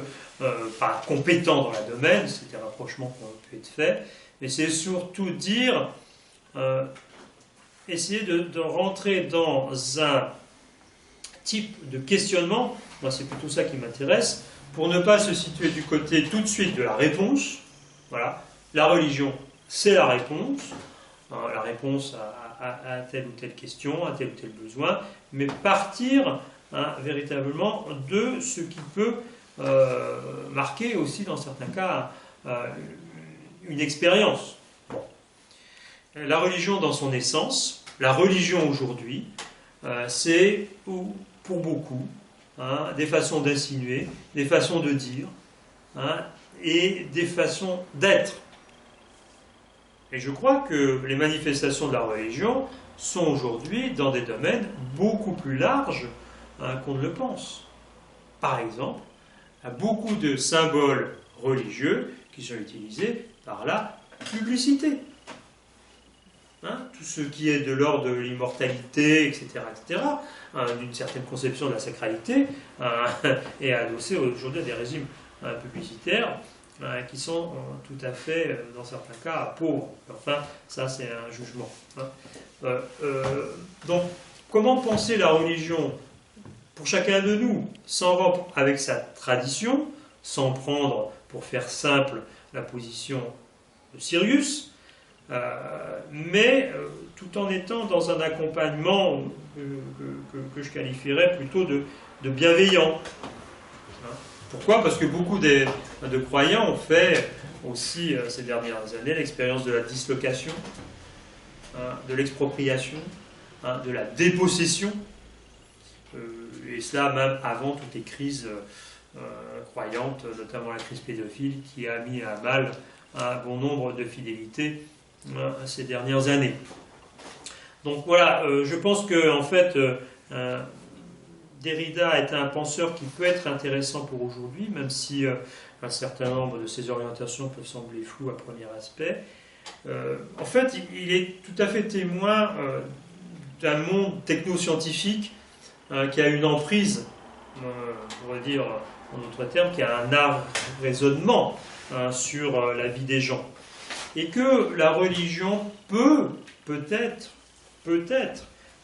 pas compétent dans le domaine, c'est des rapprochements qui ont pu être faits, mais c'est surtout dire, essayer de rentrer dans un type de questionnement, moi c'est plutôt ça qui m'intéresse, pour ne pas se situer du côté tout de suite de la réponse. Voilà, la religion, c'est la réponse à telle ou telle question, à tel ou tel besoin, mais partir véritablement de ce qui peut marquer aussi dans certains cas une expérience. Bon. La religion dans son essence, la religion aujourd'hui, c'est pour beaucoup des façons d'insinuer, des façons de dire et des façons d'être. Et je crois que les manifestations de la religion sont aujourd'hui dans des domaines beaucoup plus larges qu'on ne le pense. Par exemple, il y a beaucoup de symboles religieux qui sont utilisés par la publicité. Tout ce qui est de l'ordre de l'immortalité, etc., d'une certaine conception de la sacralité, est adossé aujourd'hui à des régimes publicitaires qui sont tout à fait, dans certains cas, pauvres. Enfin, ça c'est un jugement. Donc, comment penser la religion pour chacun de nous, sans rompre avec sa tradition, sans prendre, pour faire simple, la position de Sirius, mais tout en étant dans un accompagnement que je qualifierais plutôt de bienveillant. Pourquoi ? Parce que beaucoup de croyants ont fait aussi ces dernières années l'expérience de la dislocation, de l'expropriation, de la dépossession, et cela même avant toutes les crises croyantes, notamment la crise pédophile qui a mis à mal un bon nombre de fidélités ces dernières années. Donc voilà, je pense que en fait, Derrida est un penseur qui peut être intéressant pour aujourd'hui, même si un certain nombre de ses orientations peuvent sembler floues à premier aspect. En fait, il est tout à fait témoin d'un monde technoscientifique qui a une emprise, on pourrait dire en d'autres termes, qui a un art raisonnement sur la vie des gens. Et que la religion peut-être,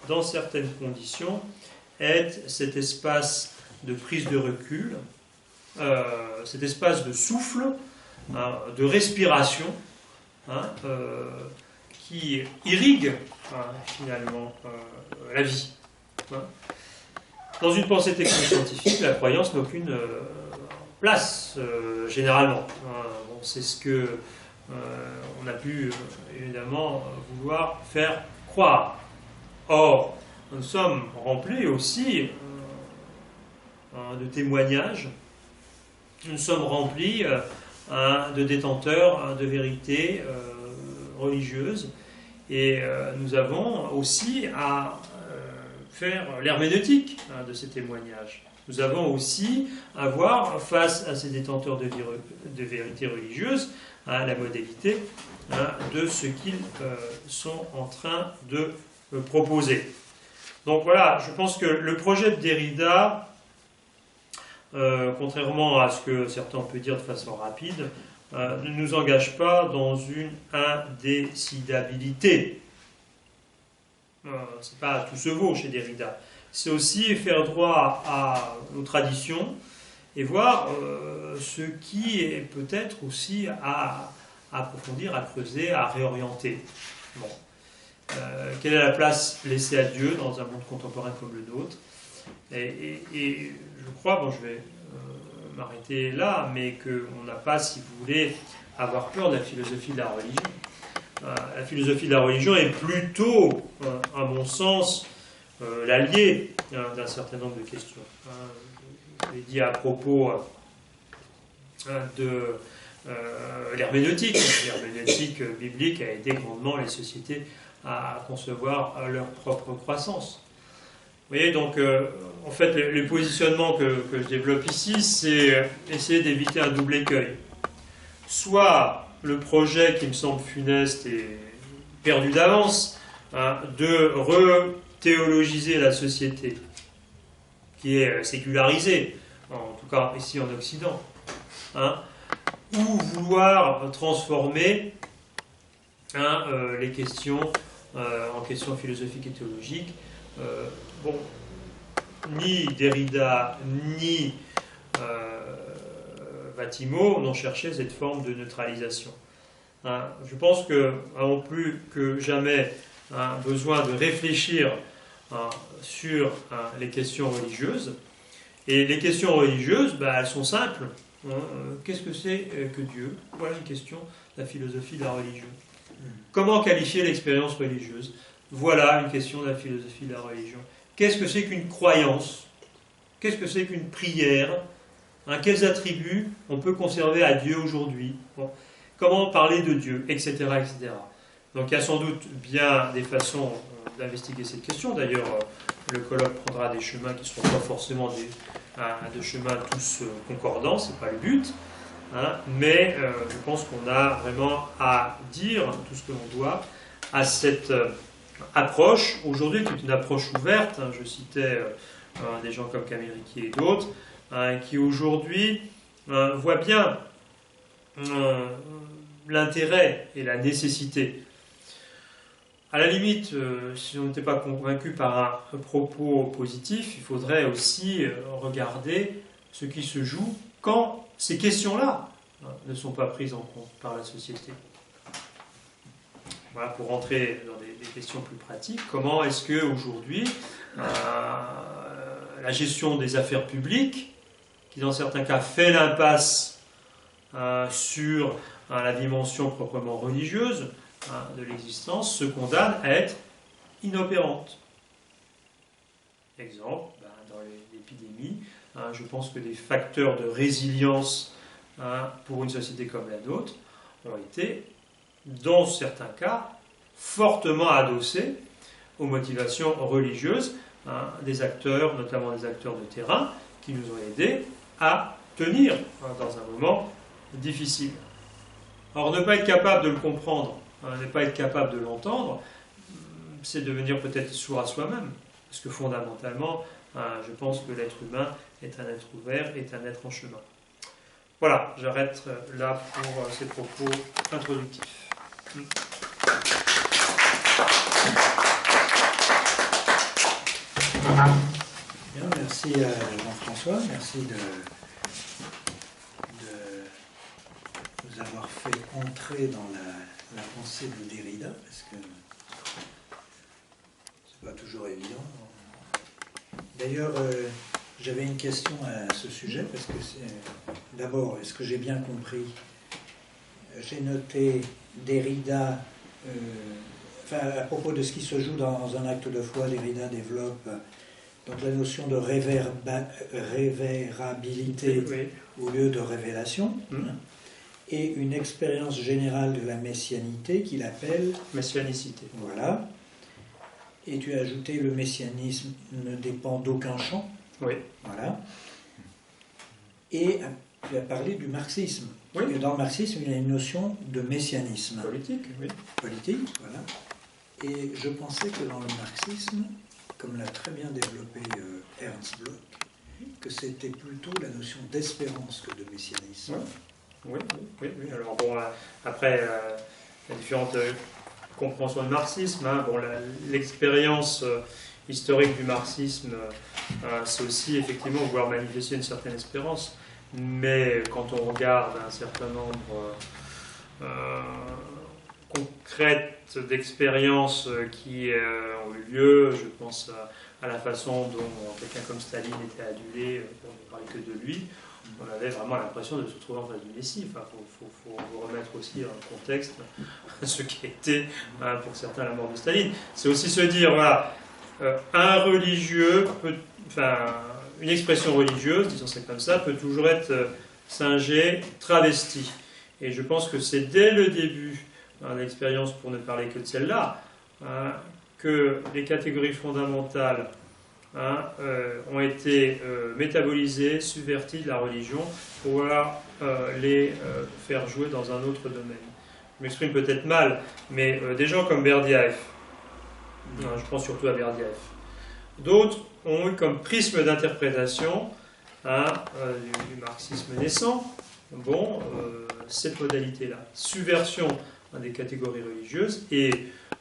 dans certaines conditions, être cet espace de prise de recul, cet espace de souffle, de respiration, qui irrigue finalement la vie. Dans une pensée technoscientifique, la croyance n'a aucune place, généralement. Bon, c'est ce que on a pu évidemment vouloir faire croire. Or, nous sommes remplis aussi de témoignages, nous sommes remplis de détenteurs de vérités religieuses, et nous avons aussi à faire l'herméneutique de ces témoignages. Nous avons aussi à voir, face à ces détenteurs de vérités religieuses, la modalité de ce qu'ils sont en train de proposer. Donc voilà, je pense que le projet de Derrida, contrairement à ce que certains peuvent dire de façon rapide, ne nous engage pas dans une indécidabilité. C'est pas tout se vaut chez Derrida. C'est aussi faire droit à nos traditions et voir ce qui est peut-être aussi à approfondir, à creuser, à réorienter. Bon. Quelle est la place laissée à Dieu dans un monde contemporain comme le nôtre? Et je crois, bon, je vais m'arrêter là, mais qu'on n'a pas, si vous voulez, avoir peur de la philosophie de la religion. La philosophie de la religion est plutôt, à mon sens, l'allié d'un certain nombre de questions. Je l'ai dit à propos de l'herméneutique. L'herméneutique biblique a aidé grandement les sociétés à concevoir leur propre croissance. Vous voyez, donc, en fait, le positionnement que je développe ici, c'est essayer d'éviter un double écueil. Soit le projet qui me semble funeste et perdu d'avance, de re-théologiser la société, qui est sécularisée, en tout cas ici en Occident, ou vouloir transformer les questions en questions philosophiques et théologiques. Bon, ni Derrida, ni Vatimo n'ont cherché cette forme de neutralisation. Je pense que avons plus que jamais besoin de réfléchir sur les questions religieuses. Et les questions religieuses, elles sont simples. Qu'est-ce que c'est que Dieu? Voilà une question de la philosophie de la religion. Comment qualifier l'expérience religieuse? Voilà une question de la philosophie de la religion. Qu'est-ce que c'est qu'une croyance? Qu'est-ce que c'est qu'une prière? Quels attributs on peut conserver à Dieu aujourd'hui? Comment parler de Dieu, etc., etc. Donc il y a sans doute bien des façons d'investiguer cette question. D'ailleurs, le colloque prendra des chemins qui ne seront pas forcément des chemins tous concordants, ce n'est pas le but. Mais je pense qu'on a vraiment à dire tout ce que l'on doit à cette approche, aujourd'hui, qui est une approche ouverte. Je citais des gens comme Camille Riquier et d'autres, qui aujourd'hui voient bien l'intérêt et la nécessité. À la limite, si on n'était pas convaincu par un propos positif, il faudrait aussi regarder ce qui se joue quand ces questions-là ne sont pas prises en compte par la société. Voilà, pour rentrer dans des questions plus pratiques, comment est-ce qu'aujourd'hui, la gestion des affaires publiques, qui dans certains cas fait l'impasse sur la dimension proprement religieuse de l'existence, se condamne à être inopérante. Exemple, dans l'épidémie, je pense que des facteurs de résilience pour une société comme la nôtre ont été, dans certains cas, fortement adossés aux motivations religieuses des acteurs, notamment des acteurs de terrain, qui nous ont aidés à tenir dans un moment difficile. Alors ne pas être capable de le comprendre, ne pas être capable de l'entendre, c'est devenir peut-être sourd à soi-même, parce que fondamentalement, je pense que l'être humain est un être ouvert, est un être en chemin. Voilà, j'arrête là pour ces propos introductifs. Bien, merci à Jean-François, merci de nous avoir fait entrer dans la pensée de Derrida, parce que c'est pas toujours évident. D'ailleurs, j'avais une question à ce sujet, parce que d'abord, est-ce que j'ai bien compris? J'ai noté Derrida, à propos de ce qui se joue dans un acte de foi, Derrida développe donc la notion de révérabilité au lieu de révélation, et une expérience générale de la messianité qu'il appelle messianicité. Voilà. Et tu as ajouté le messianisme ne dépend d'aucun champ. Oui. Voilà. Et tu as parlé du marxisme. Oui. Et dans le marxisme, il y a une notion de messianisme. Politique, oui. Politique, voilà. Et je pensais que dans le marxisme, comme l'a très bien développé Ernst Bloch, que c'était plutôt la notion d'espérance que de messianisme. Oui. Alors bon, après, il y a différentes compréhensions du marxisme. Bon, l'expérience historique du marxisme, c'est aussi effectivement vouloir manifester une certaine espérance. Mais quand on regarde un certain nombre concrètes d'expériences qui ont eu lieu, je pense à la façon dont quelqu'un comme Staline était adulé, on ne parlait que de lui, on avait vraiment l'impression de se trouver en face du Messie. Enfin, faut remettre aussi en contexte ce qui a été, pour certains, la mort de Staline. C'est aussi se dire, voilà, un religieux une expression religieuse, disons c'est comme ça, peut toujours être singée, travestie. Et je pense que c'est dès le début de l'expérience, pour ne parler que de celle-là, que les catégories fondamentales ont été métabolisées, subverties de la religion pour pouvoir les faire jouer dans un autre domaine. Je m'exprime peut-être mal, mais des gens comme Berdyaev, je pense surtout à Berdyaev, d'autres ont eu comme prisme d'interprétation du marxisme naissant, cette modalité-là, subversion des catégories religieuses et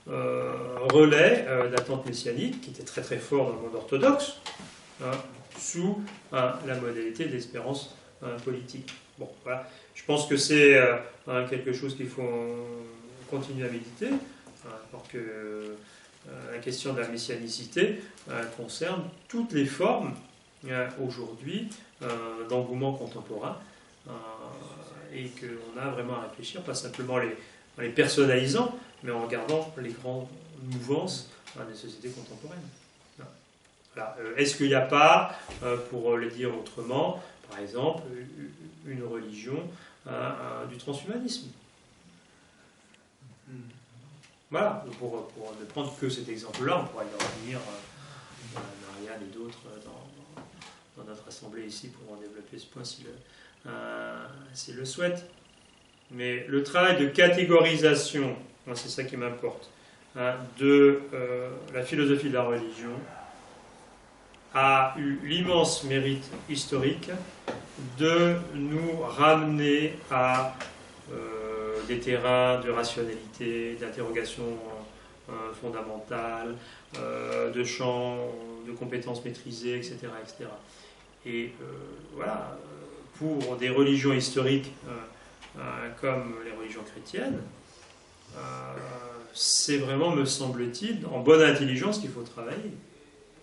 relais d'attente messianique qui était très très fort dans le monde orthodoxe, sous la modalité d'espérance politique. Bon, voilà. Je pense que c'est quelque chose qu'il faut continuer à méditer, alors que la question de la messianicité concerne toutes les formes aujourd'hui d'engouement contemporain, et qu'on a vraiment à réfléchir, pas simplement en les personnalisant, mais en regardant les grandes mouvances des sociétés contemporaines. Voilà. Est-ce qu'il n'y a pas, pour le dire autrement, par exemple, une religion du transhumanisme? Voilà, pour ne prendre que cet exemple-là, on pourrait y revenir, Marianne et d'autres, dans notre assemblée ici, pour en développer ce point s'ils le souhaitent. Mais le travail de catégorisation, moi c'est ça qui m'importe, de la philosophie de la religion, a eu l'immense mérite historique de nous ramener à des terrains de rationalité, d'interrogation fondamentale, de champs de compétences maîtrisées, etc. etc. Et voilà, pour des religions historiques comme les religions chrétiennes, c'est vraiment, me semble-t-il, en bonne intelligence qu'il faut travailler.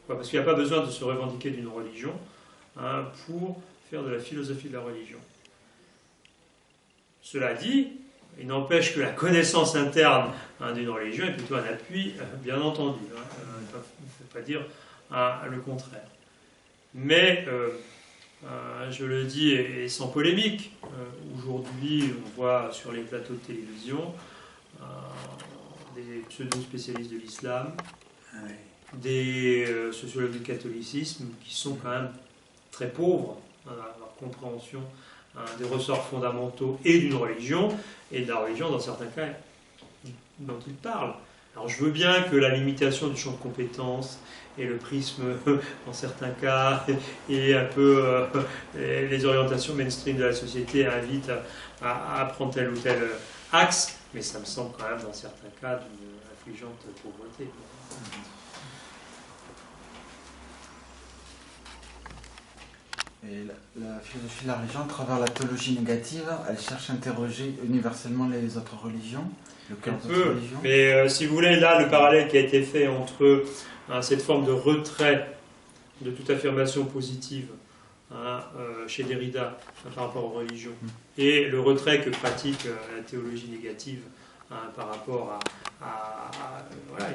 Parce qu'il n'y a pas besoin de se revendiquer d'une religion pour faire de la philosophie de la religion. Cela dit, il n'empêche que la connaissance interne d'une religion est plutôt un appui, bien entendu. Il ne faut pas dire le contraire. Mais, je le dis et sans polémique, aujourd'hui on voit sur les plateaux de télévision des pseudo-spécialistes de l'islam des sociologues du catholicisme qui sont quand même très pauvres dans leur compréhension des ressorts fondamentaux et d'une religion, et de la religion dans certains cas dont ils parlent. Alors je veux bien que la limitation du champ de compétences et le prisme dans certains cas et un peu les orientations mainstream de la société invitent à prendre tel ou tel axe, mais ça me semble quand même dans certains cas d'une affligeante pauvreté. Et la philosophie de la religion, à travers la théologie négative, elle cherche à interroger universellement les autres religions, le cœur des autres religions. Mais si vous voulez, là, le parallèle qui a été fait entre cette forme de retrait de toute affirmation positive chez Derrida par rapport aux religions et le retrait que pratique la théologie négative par rapport à voilà,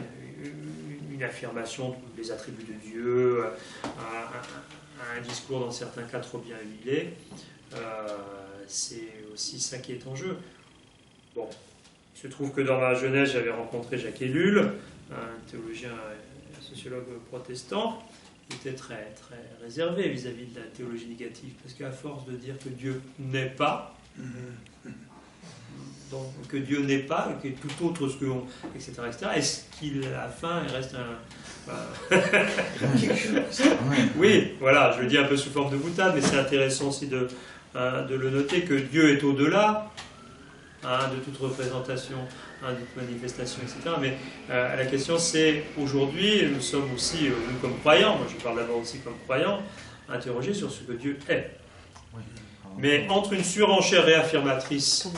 une affirmation des attributs de Dieu, un discours dans certains cas trop bien huilé, c'est aussi ça qui est en jeu. Bon, il se trouve que dans ma jeunesse, j'avais rencontré Jacques Ellul, un théologien, un sociologue protestant, qui était très, très réservé vis-à-vis de la théologie négative, parce qu'à force de dire que Dieu n'est pas, donc, que Dieu n'est pas, que tout autre ce que l'on, etc., est-ce qu'il, à la fin, il reste un... Oui, voilà, je le dis un peu sous forme de boutade, mais c'est intéressant aussi de le noter, que Dieu est au-delà de toute représentation, de toute manifestation, etc. Mais la question c'est, aujourd'hui, nous sommes aussi, nous comme croyants, moi je parle d'abord aussi comme croyants, interrogés sur ce que Dieu est. Mais entre une surenchère réaffirmatrice,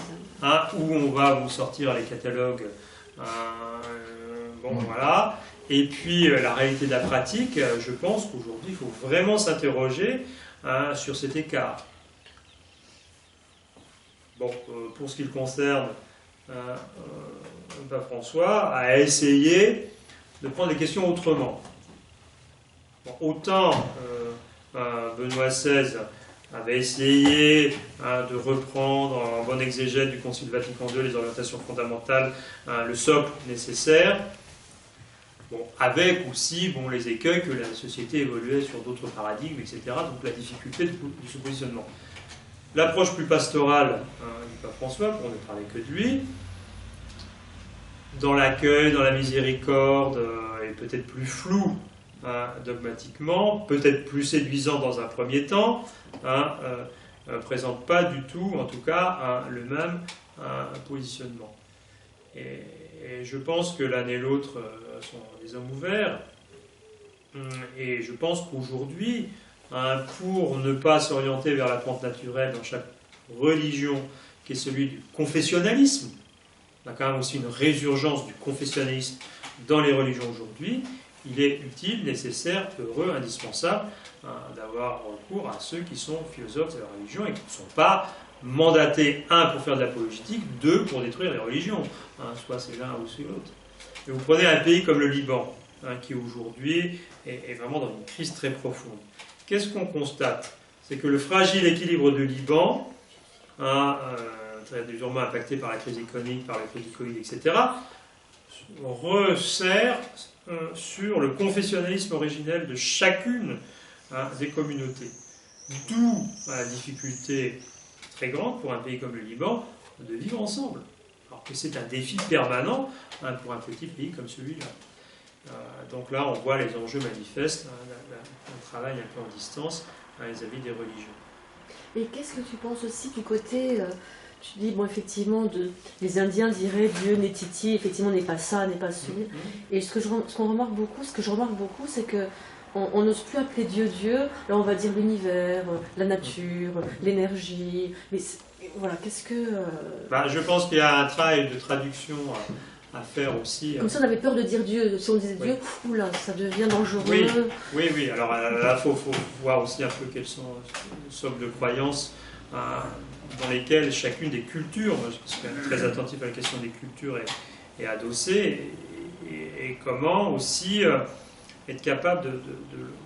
où on va vous sortir les catalogues, voilà, et puis la réalité de la pratique, je pense qu'aujourd'hui il faut vraiment s'interroger sur cet écart. Bon, pour ce qui le concerne, Pape François a essayé de prendre les questions autrement. Bon, autant Benoît XVI avait essayé de reprendre en bonne exégète du Concile Vatican II les orientations fondamentales, le socle nécessaire, bon, avec aussi les écueils que la société évoluait sur d'autres paradigmes, etc. Donc la difficulté de ce positionnement. L'approche plus pastorale du pape François, pour ne parler que de lui, dans l'accueil, dans la miséricorde, et peut-être plus floue dogmatiquement, peut-être plus séduisant dans un premier temps, présente pas du tout, en tout cas, le même positionnement. Et je pense que l'un et l'autre sont des hommes ouverts, et je pense qu'aujourd'hui, pour ne pas s'orienter vers la pente naturelle dans chaque religion, qui est celui du confessionnalisme, on a quand même aussi une résurgence du confessionnalisme dans les religions aujourd'hui, il est utile, nécessaire, heureux, indispensable d'avoir recours à ceux qui sont philosophes de la religion et qui ne sont pas mandatés, un, pour faire de l'apologétique, deux, pour détruire les religions, soit c'est l'un ou c'est l'autre. Et vous prenez un pays comme le Liban, qui aujourd'hui est vraiment dans une crise très profonde. Qu'est-ce qu'on constate? C'est que le fragile équilibre du Liban, très durement impacté par la crise économique, par la crise du Covid, etc., resserre sur le confessionnalisme originel de chacune des communautés. D'où la difficulté très grande pour un pays comme le Liban de vivre ensemble. Alors que c'est un défi permanent pour un petit pays comme celui-là. Donc là, on voit les enjeux manifestes d'un travail un peu en distance vis-à-vis des religions. Et qu'est-ce que tu penses aussi du côté, tu dis, bon, effectivement, les Indiens diraient Dieu n'est Titi, effectivement, n'est pas ça, n'est pas celui. Et ce que je remarque beaucoup, c'est que on n'ose plus appeler Dieu Dieu, là on va dire l'univers, la nature, l'énergie. Mais voilà, qu'est-ce que... je pense qu'il y a un travail de traduction à faire aussi. Comme ça, on avait peur de dire Dieu. Si on disait Dieu, oula, ça devient dangereux. Oui. Alors là, il faut voir aussi un peu quelles sont les socles de croyances dans lesquelles chacune des cultures, moi je suis très attentif à la question des cultures, est adossée, et comment aussi être capable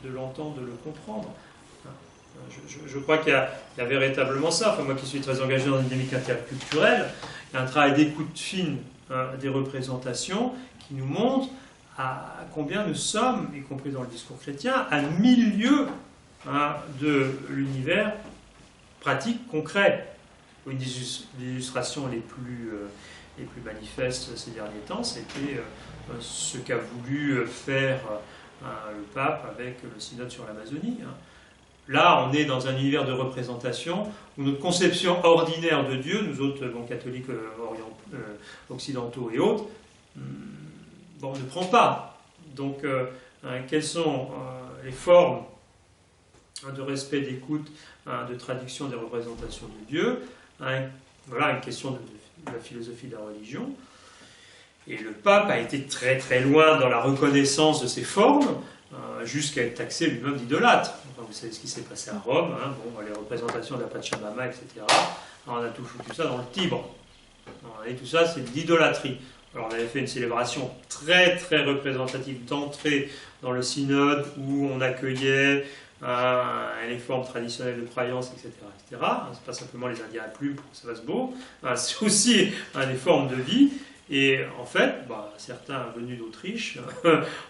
de l'entendre, de le comprendre. Je crois qu'il y a véritablement ça. Enfin, moi qui suis très engagé dans une dynamique interculturelle, il y a un travail d'écoute fine des représentations qui nous montre combien nous sommes, y compris dans le discours chrétien, à milieu de l'univers pratique, concret. Une des illustrations les plus manifestes ces derniers temps, c'était ce qu'a voulu faire le pape avec le synode sur l'Amazonie. Là, on est dans un univers de représentation où notre conception ordinaire de Dieu, nous autres catholiques occidentaux et autres, ne prend pas. Donc, quelles sont les formes de respect, d'écoute, de traduction des représentations de Dieu? Voilà une question de la philosophie de la religion. Et le pape a été très très loin dans la reconnaissance de ces formes, jusqu'à être taxé lui-même d'idolâtre. Enfin, vous savez ce qui s'est passé à Rome, les représentations de la Pachamama, etc. On a tout foutu ça dans le Tibre. Et tout ça, c'est de l'idolâtrie. Alors on avait fait une célébration très très représentative d'entrée dans le synode, où on accueillait les formes traditionnelles de croyance, etc. etc. C'est pas simplement les Indiens à plumes pour que ça fasse beau, c'est aussi des formes de vie. Et en fait, certains venus d'Autriche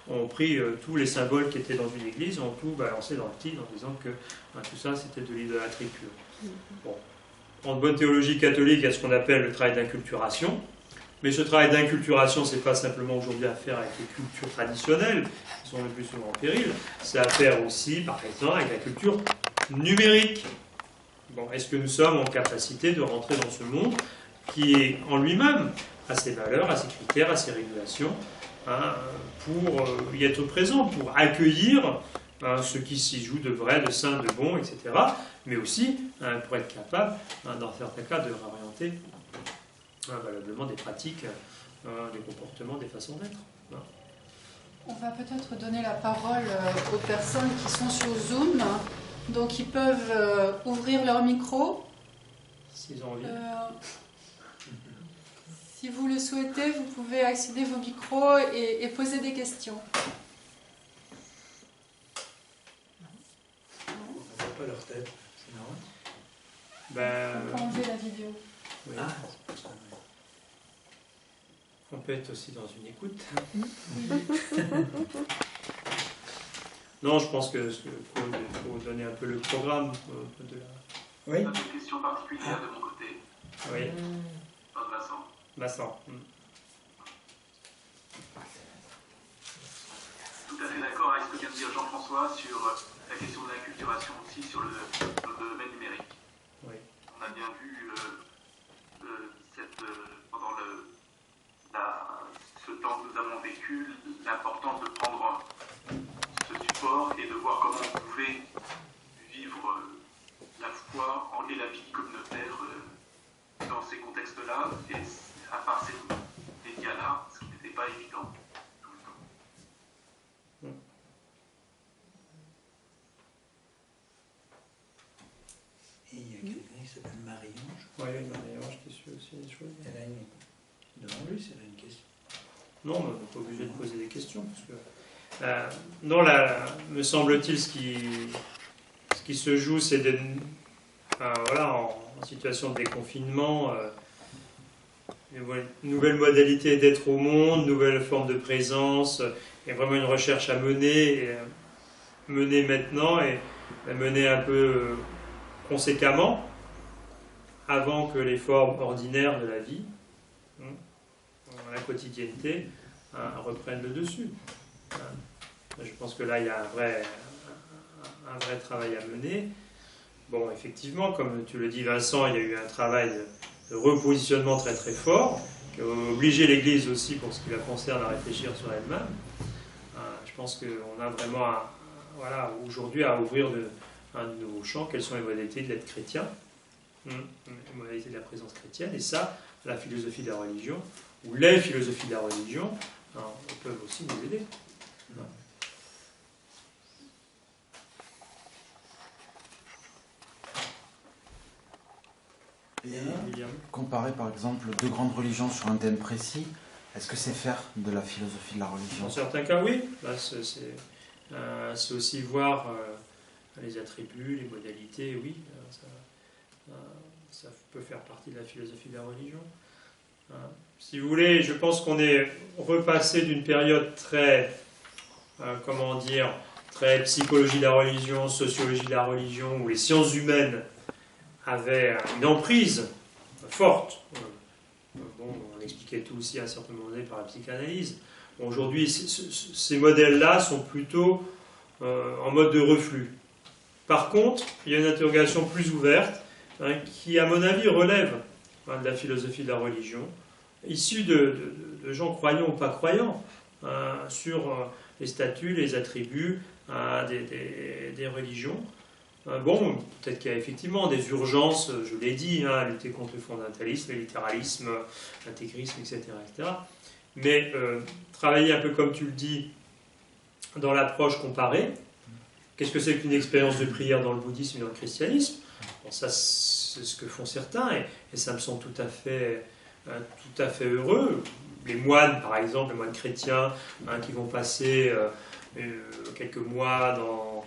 ont pris tous les symboles qui étaient dans une église, ont tout balancé dans le Tibre en disant que tout ça c'était de l'idolâtrie pure. Bon. En bonne théologie catholique, il y a ce qu'on appelle le travail d'inculturation. Mais ce travail d'inculturation, c'est pas simplement aujourd'hui à faire avec les cultures traditionnelles, qui sont le plus souvent en péril, c'est à faire aussi, par exemple, avec la culture numérique. Bon, est-ce que nous sommes en capacité de rentrer dans ce monde qui est en lui-même à ses valeurs, à ses critères, à ses régulations, pour y être présent, pour accueillir ce qui s'y joue de vrai, de sain, de bon, etc. Mais aussi pour être capable, dans certains cas, de réorienter valablement des pratiques, des comportements, des façons d'être. On va peut-être donner la parole aux personnes qui sont sur Zoom, donc ils peuvent ouvrir leur micro. S'ils ont envie. Si vous le souhaitez, vous pouvez accéder vos micros et poser des questions. On ne voit pas leur tête, c'est marrant. On peut enlever la vidéo. Oui. On peut être aussi dans une écoute. Non, je pense que faut donner un peu le programme de la... Oui. Une question particulière de mon côté. Oui. Vincent. Tout à fait d'accord avec ce que vient de dire Jean-François sur la question de l'inculturation aussi sur le domaine numérique. Oui. On a bien vu pendant ce temps que nous avons vécu, l'importance de prendre ce support et de voir comment on pouvait vivre la foi et la vie communautaire dans ces contextes-là, et à part ces médias-là, ce qui n'était pas évident tout le temps. Et il y a quelqu'un qui s'appelle Marie-Ange. Oui, Marie-Ange qui suit aussi des choses. Elle a demande-lui si elle a une question. Non, on n'est pas obligé de poser des questions. Parce que, non, là, me semble-t-il, ce qui se joue, c'est en situation de déconfinement, une nouvelle modalité d'être au monde, nouvelle forme de présence, il y a vraiment une recherche à mener maintenant et à mener un peu conséquemment avant que les formes ordinaires de la vie, la quotidienneté, reprennent le dessus. Je pense que là, il y a un vrai travail à mener. Bon, effectivement, comme tu le dis, Vincent, il y a eu un travail de repositionnement très très fort, qui a obligé l'Église aussi, pour ce qui la concerne, à réfléchir sur elle-même. Je pense qu'on a vraiment, aujourd'hui, à ouvrir un nouveau champ. Quelles sont les modalités de l'être chrétien, les modalités de la présence chrétienne, et ça, la philosophie de la religion, ou les philosophies de la religion, peuvent aussi nous aider. Comparer par exemple deux grandes religions sur un thème précis, est-ce que c'est faire de la philosophie de la religion? Dans certains cas, oui. Là, c'est aussi voir les attributs, les modalités, oui. Ça peut faire partie de la philosophie de la religion. Si vous voulez, je pense qu'on est repassé d'une période très, comment dire, très psychologie de la religion, sociologie de la religion, où les sciences humaines avaient une emprise forte. Bon, on expliquait tout aussi à un certain moment donné par la psychanalyse. Bon, aujourd'hui, ces modèles-là sont plutôt en mode de reflux. Par contre, il y a une interrogation plus ouverte qui, à mon avis, relève de la philosophie de la religion, issue de gens croyants ou pas croyants, sur les statuts, les attributs des religions. Bon, peut-être qu'il y a effectivement des urgences, je l'ai dit, à lutter contre le fondamentalisme, le littéralisme, l'intégrisme, etc., etc. Mais travailler un peu comme tu le dis, dans l'approche comparée. Qu'est-ce que c'est qu'une expérience de prière dans le bouddhisme et dans le christianisme? Bon, ça, c'est ce que font certains, et ça me semble tout à fait heureux. Les moines, par exemple, les moines chrétiens, qui vont passer quelques mois dans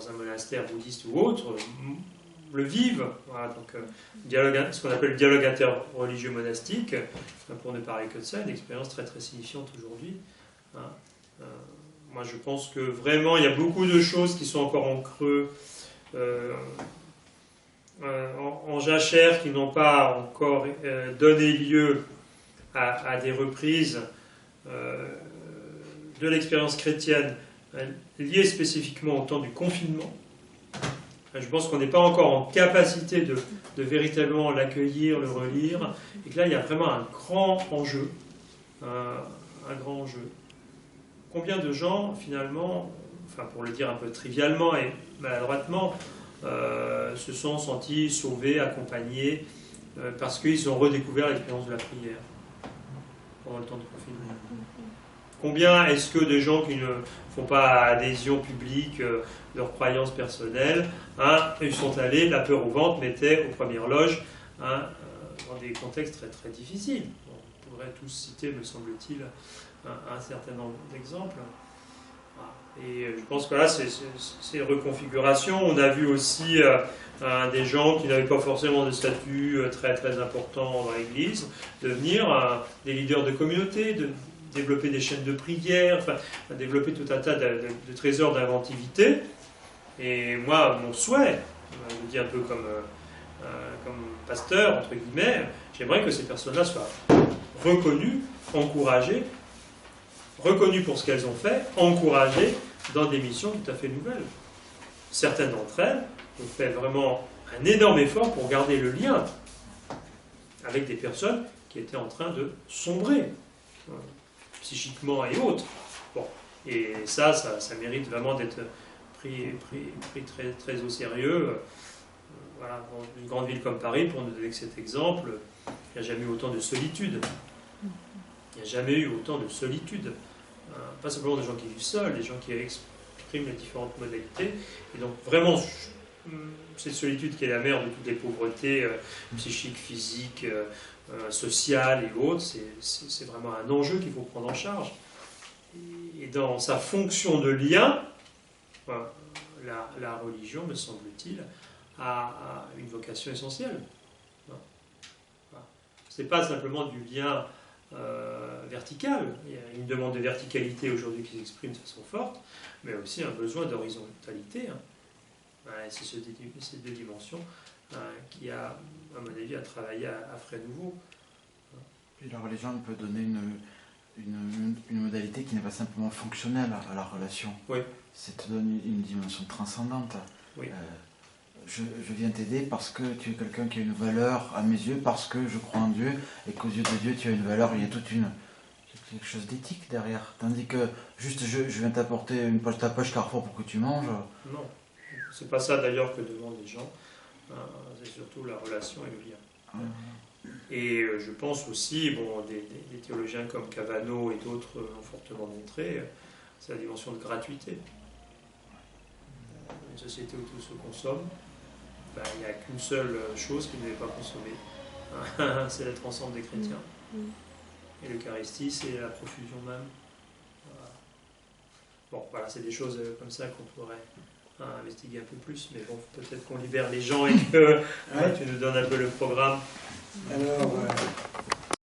un monastère bouddhiste ou autre, le vivent. Voilà, donc, ce qu'on appelle le dialogue interreligieux monastique, pour ne parler que de ça, une expérience très très signifiante aujourd'hui. Moi, je pense que vraiment, il y a beaucoup de choses qui sont encore en creux, en jachère, qui n'ont pas encore donné lieu à des reprises de l'expérience chrétienne liées spécifiquement au temps du confinement. Je pense qu'on n'est pas encore en capacité de véritablement l'accueillir, le relire, et que là, il y a vraiment un grand enjeu. Un grand enjeu. Combien de gens, finalement, enfin pour le dire un peu trivialement et maladroitement, se sont sentis sauvés, accompagnés, parce qu'ils ont redécouvert l'expérience de la prière pendant le temps de confinement. Combien est-ce que des gens qui ne font pas adhésion publique de leurs croyances personnelles, ils sont allés, la peur au ventre, mettaient aux premières loges, dans des contextes très très difficiles. On pourrait tous citer, me semble-t-il, un certain nombre d'exemples. Et je pense que là, c'est une reconfiguration. On a vu aussi des gens qui n'avaient pas forcément de statut très très important dans l'Église devenir des leaders de communauté, de développer des chaînes de prière, enfin, développer tout un tas de trésors d'inventivité. Et moi, mon souhait, je le dis un peu comme pasteur, entre guillemets, j'aimerais que ces personnes-là soient reconnues, encouragées, reconnues pour ce qu'elles ont fait, encouragées dans des missions tout à fait nouvelles. Certaines d'entre elles ont fait vraiment un énorme effort pour garder le lien avec des personnes qui étaient en train de sombrer, psychiquement et autres. Bon. Et ça mérite vraiment d'être pris très, très au sérieux. Voilà, dans une grande ville comme Paris, pour ne donner que cet exemple, il n'y a jamais eu autant de solitude. Il n'y a jamais eu autant de solitude. Pas simplement des gens qui vivent seuls, des gens qui expriment les différentes modalités. Et donc vraiment, cette solitude qui est la mère de toutes les pauvretés psychiques, physiques, sociales et autres, c'est vraiment un enjeu qu'il faut prendre en charge. Et dans sa fonction de lien, la religion, me semble-t-il, a une vocation essentielle. Ce n'est pas simplement du lien vertical. Il y a une demande de verticalité aujourd'hui qui s'exprime de façon forte, mais aussi un besoin d'horizontalité. C'est ces deux dimensions qui a, à mon avis, à travailler à frais nouveaux. Et la religion peut donner une modalité qui n'est pas simplement fonctionnelle à la relation. Oui. C'est te donner une dimension transcendante. Oui. Je viens t'aider parce que tu es quelqu'un qui a une valeur à mes yeux, parce que je crois en Dieu, et qu'aux yeux de Dieu tu as une valeur, il y a quelque chose d'éthique derrière. Tandis que juste je viens t'apporter ta poche Carrefour pour que tu manges. Non, c'est pas ça d'ailleurs que demandent les gens. C'est surtout la relation et le lien. Et je pense aussi, des théologiens comme Cavano et d'autres ont fortement montré, c'est la dimension de gratuité. Une société où tout se consomme, il n'y a qu'une seule chose qui ne n'est pas consommée, c'est l'être ensemble des chrétiens. Et l'Eucharistie, c'est la profusion même. Voilà. Bon, voilà, c'est des choses comme ça qu'on pourrait investiguer un peu plus, mais bon, peut-être qu'on libère les gens et que tu nous donnes un peu le programme. Alors,